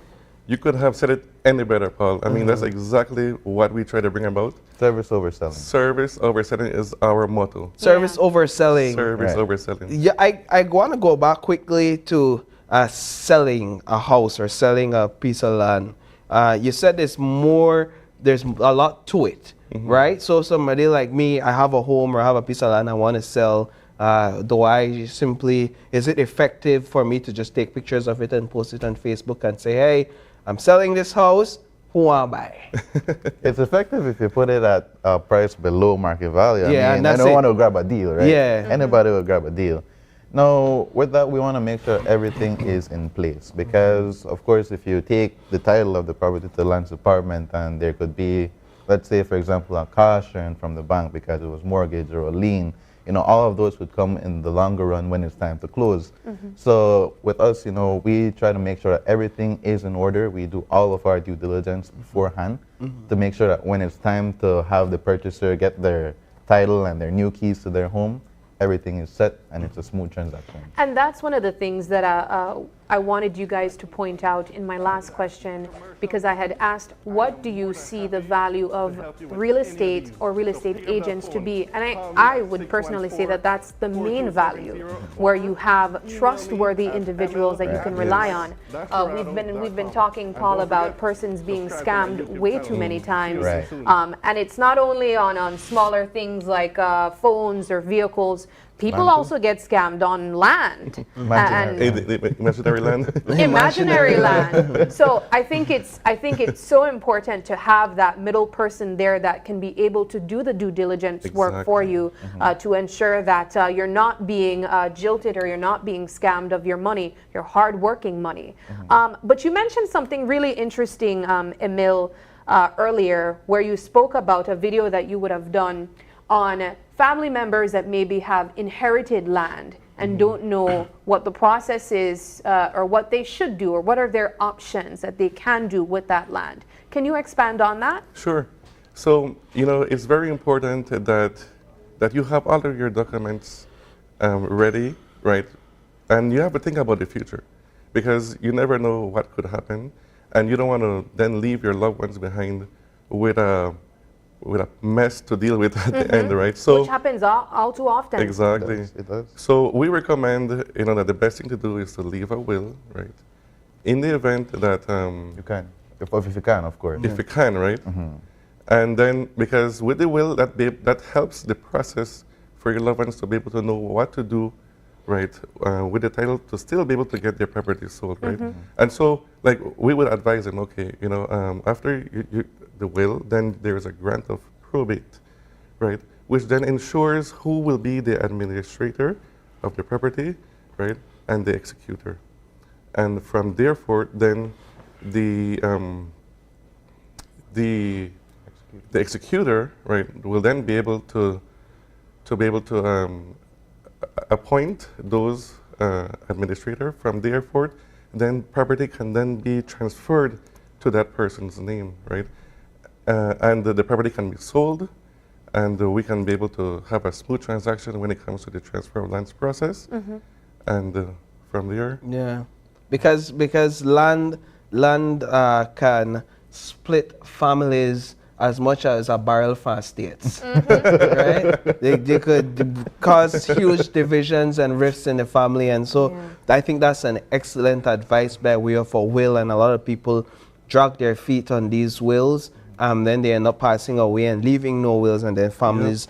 You could have said it any better, Paul. I mean, that's exactly what we try to bring about. Service overselling. Service overselling is our motto. Service overselling. Service overselling. Yeah, I want to go back quickly to selling a house or selling a piece of land. You said there's a lot to it, right? So somebody like me, I have a home or I have a piece of land I want to sell. Is it effective for me to just take pictures of it and post it on Facebook and say, hey, I'm selling this house, who want to buy? It's effective if you put it at a price below market value. Yeah, I don't want to grab a deal, right? Yeah. Anybody will grab a deal. Now, with that, we want to make sure everything is in place because, of course, if you take the title of the property to the land department and there could be, let's say, for example, a caution from the bank because it was mortgage or a lien, all of those would come in the longer run when it's time to close. So with us, we try to make sure that everything is in order. We do all of our due diligence beforehand to make sure that when it's time to have the purchaser get their title and their new keys to their home, everything is set and it's a smooth transaction. And that's one of the things that I wanted you guys to point out in my last question, because I had asked, what do you see the value of real estate or real estate agents to be? And I would personally say that that's the main value, where you have trustworthy individuals that you can rely on. We've been talking, Paul, about persons being scammed way too many times. And it's not only on smaller things like phones or vehicles. People also get scammed on land. Imaginary land. Imaginary land. So I think it's so important to have that middle person there that can be able to do the due diligence work for you, to ensure that you're not being jilted or you're not being scammed of your money, your hard-working money. But you mentioned something really interesting, Emil, earlier, where you spoke about a video that you would have done on family members that maybe have inherited land and don't know what the process is or what they should do or what are their options that they can do with that land. Can you expand on that? Sure. So, it's very important that you have all of your documents ready, right? And you have to think about the future, because you never know what could happen, and you don't want to then leave your loved ones behind with a mess to deal with at the end, right? So which happens all too often. Exactly. It does. So we recommend, that the best thing to do is to leave a will, right? In the event that you can, if you can, of course. If you can, right? And then, because with the will, that helps the process for your loved ones to be able to know what to do, right, with the title, to still be able to get their property sold, right? And so, like, we would advise them, okay, after the will, then there is a grant of probate, right, which then ensures who will be the administrator of the property, right, and the executor. And from therefore, then the executor, right, will then be able to appoint those administrator. From therefore, then property can then be transferred to that person's name, right? And the property can be sold, and we can be able to have a smooth transaction when it comes to the transfer of lands process. And from there, because land can split families as much as a barrel for estates, right? They could cause huge divisions and rifts in the family, and so I think that's an excellent advice by way of a will, and a lot of people drag their feet on these wills. Then they end up passing away and leaving no wills, and then families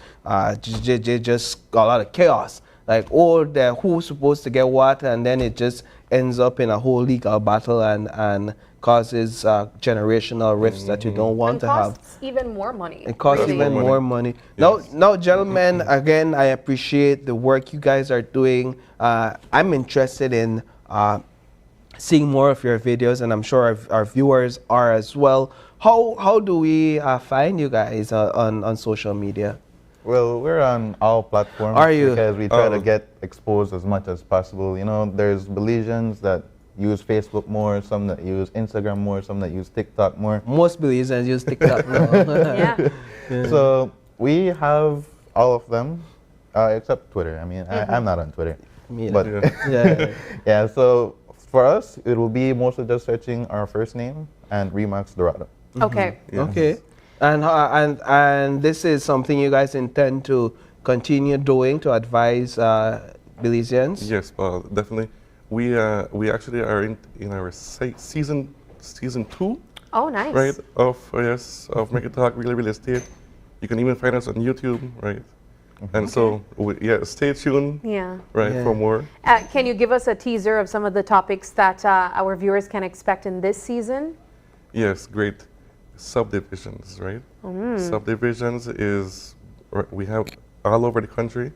just a lot of chaos. Like, who's supposed to get what, and then it just ends up in a whole legal battle and causes generational rifts that you don't want to have. It costs even more money. It costs even more money. Now, gentlemen, again, I appreciate the work you guys are doing. I'm interested in seeing more of your videos, and I'm sure our viewers are as well. How do we find you guys on social media? Well, we're on all platforms. Are you? Because we try to get exposed as much as possible. There's Belizeans that use Facebook more, some that use Instagram more, some that use TikTok more. Most Belizeans use TikTok now. So we have all of them, except Twitter. I mean, I'm not on Twitter. But yeah, so for us, it will be mostly just searching our first name and Remax Dorado. Okay. Okay. And this is something you guys intend to continue doing to advise Belizeans? Yes, definitely. We actually are in our season 2. Oh, nice. Right, of Make It Talk Real Estate. You can even find us on YouTube, right? And so, stay tuned. For more. Can you give us a teaser of some of the topics that our viewers can expect in this season? Yes, great. Subdivisions, right? Subdivisions we have all over the country,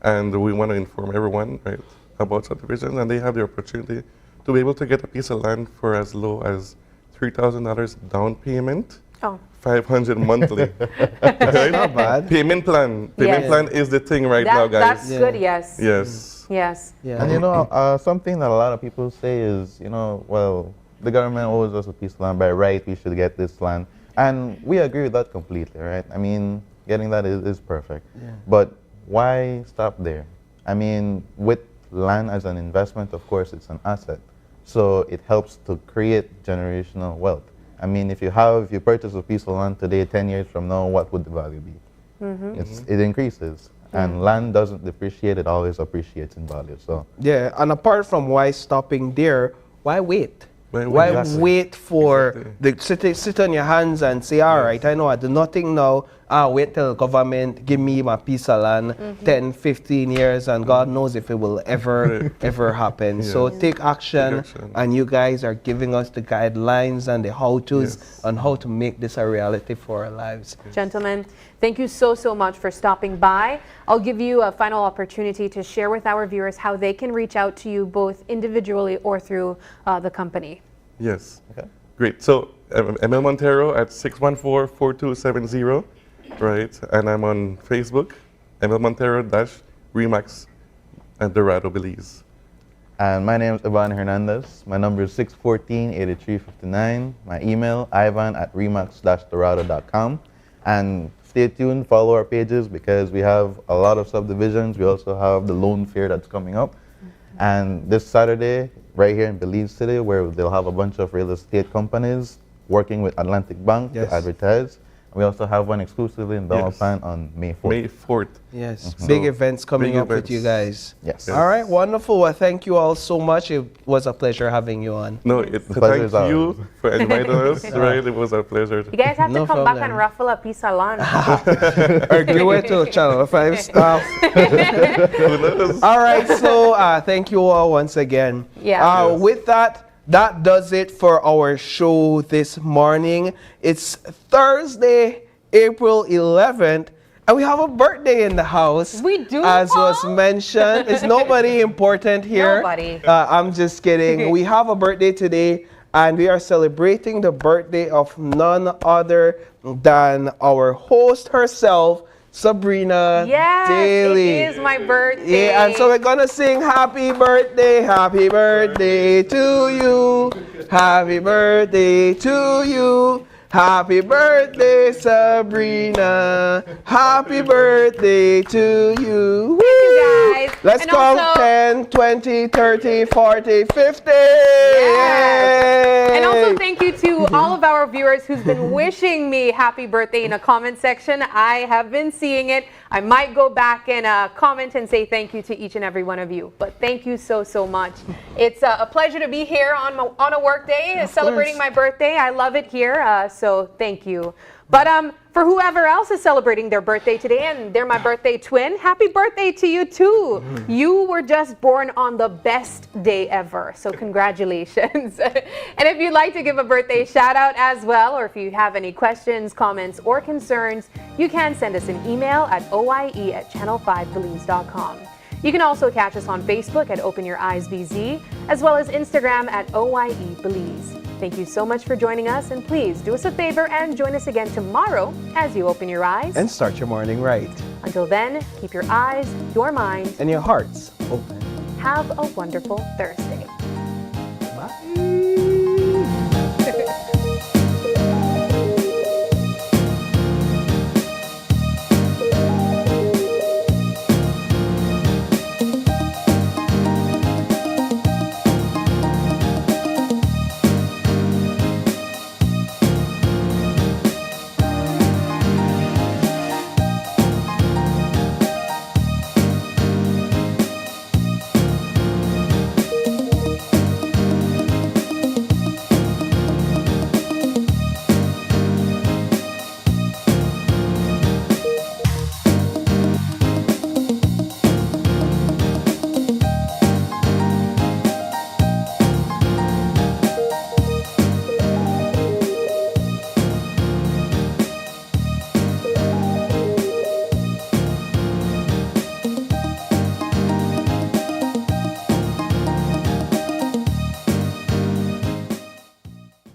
and we want to inform everyone, right, about subdivisions, and they have the opportunity to be able to get a piece of land for as low as $3,000 down payment. $500 monthly. Right? Not bad. Payment plan. Payment plan is the thing right now, guys. That's good, yes. Yes. And something that a lot of people say is, well, the government owes us a piece of land. By right, we should get this land. And we agree with that completely, right? I mean, getting that is perfect. But why stop there? I mean, with land as an investment, of course, it's an asset. So it helps to create generational wealth. I mean, if you purchase a piece of land today, 10 years from now, what would the value be? It increases. And land doesn't depreciate, it always appreciates in value. So yeah, and apart from why stopping there, why wait? Why wait for the sit on your hands and say, all right, I know I do nothing now. I'll wait till government give me my piece of land 10, 15 years, and God knows if it will ever happen. So take action, and you guys are giving us the guidelines and the how-tos on how to make this a reality for our lives. Gentlemen, thank you so much for stopping by. I'll give you a final opportunity to share with our viewers how they can reach out to you both individually or through the company. Yes. Okay. Great. So ML Montero at 614-4270, right? And I'm on Facebook, ML Montero-Remax at Dorado, Belize. And my name is Ivan Hernandez. My number is 614-8359. My email, ivan@remax-dorado.com. And stay tuned, follow our pages because we have a lot of subdivisions. We also have the loan fair that's coming up. And this Saturday, right here in Belize City, where they'll have a bunch of real estate companies working with Atlantic Bank to advertise. We also have one exclusively in Belmopan on May 4th. May 4th. Yes, big events coming up with you guys. Yes. All right, wonderful. Well, thank you all so much. It was a pleasure having you on. No, thank you for inviting us. Right, it was a pleasure. You guys have to come back and ruffle a piece of land. Or give it to Channel 5 staff. All right, so thank you all once again. Yeah. With that does it for our show this morning. It's Thursday, April 11th, and we have a birthday in the house. We do, as was mentioned. It's nobody important here. Nobody. I'm just kidding. We have a birthday today, and we are celebrating the birthday of none other than our host herself, Sabrina Daly. It is my birthday. Yeah, and so we're gonna sing happy birthday to you. Happy birthday to you. Happy birthday, Sabrina. Happy birthday to you. Thank you, guys. Let's And count also, 10, 20, 30, 40, 50. Yes. And also thank you to all of our viewers who's been wishing me happy birthday in a comment section. I have been seeing it. I might go back and comment and say thank you to each and every one of you. But thank you so much. It's a pleasure to be here on a work day, celebrating my birthday. I love it here, so thank you. But for whoever else is celebrating their birthday today, and they're my birthday twin, happy birthday to you too. You were just born on the best day ever, so congratulations. And if you'd like to give a birthday shout out as well, or if you have any questions, comments, or concerns, you can send us an email at oie@channel5belize.com. You can also catch us on Facebook at Open Your Eyes BZ, as well as Instagram at OIE Belize. Thank you so much for joining us, and please do us a favor and join us again tomorrow as you open your eyes and start your morning right. Until then, keep your eyes, your mind, and your hearts open. Have a wonderful Thursday.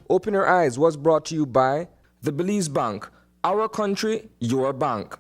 Open Your Eyes was brought to you by the Belize Bank, our country, your bank.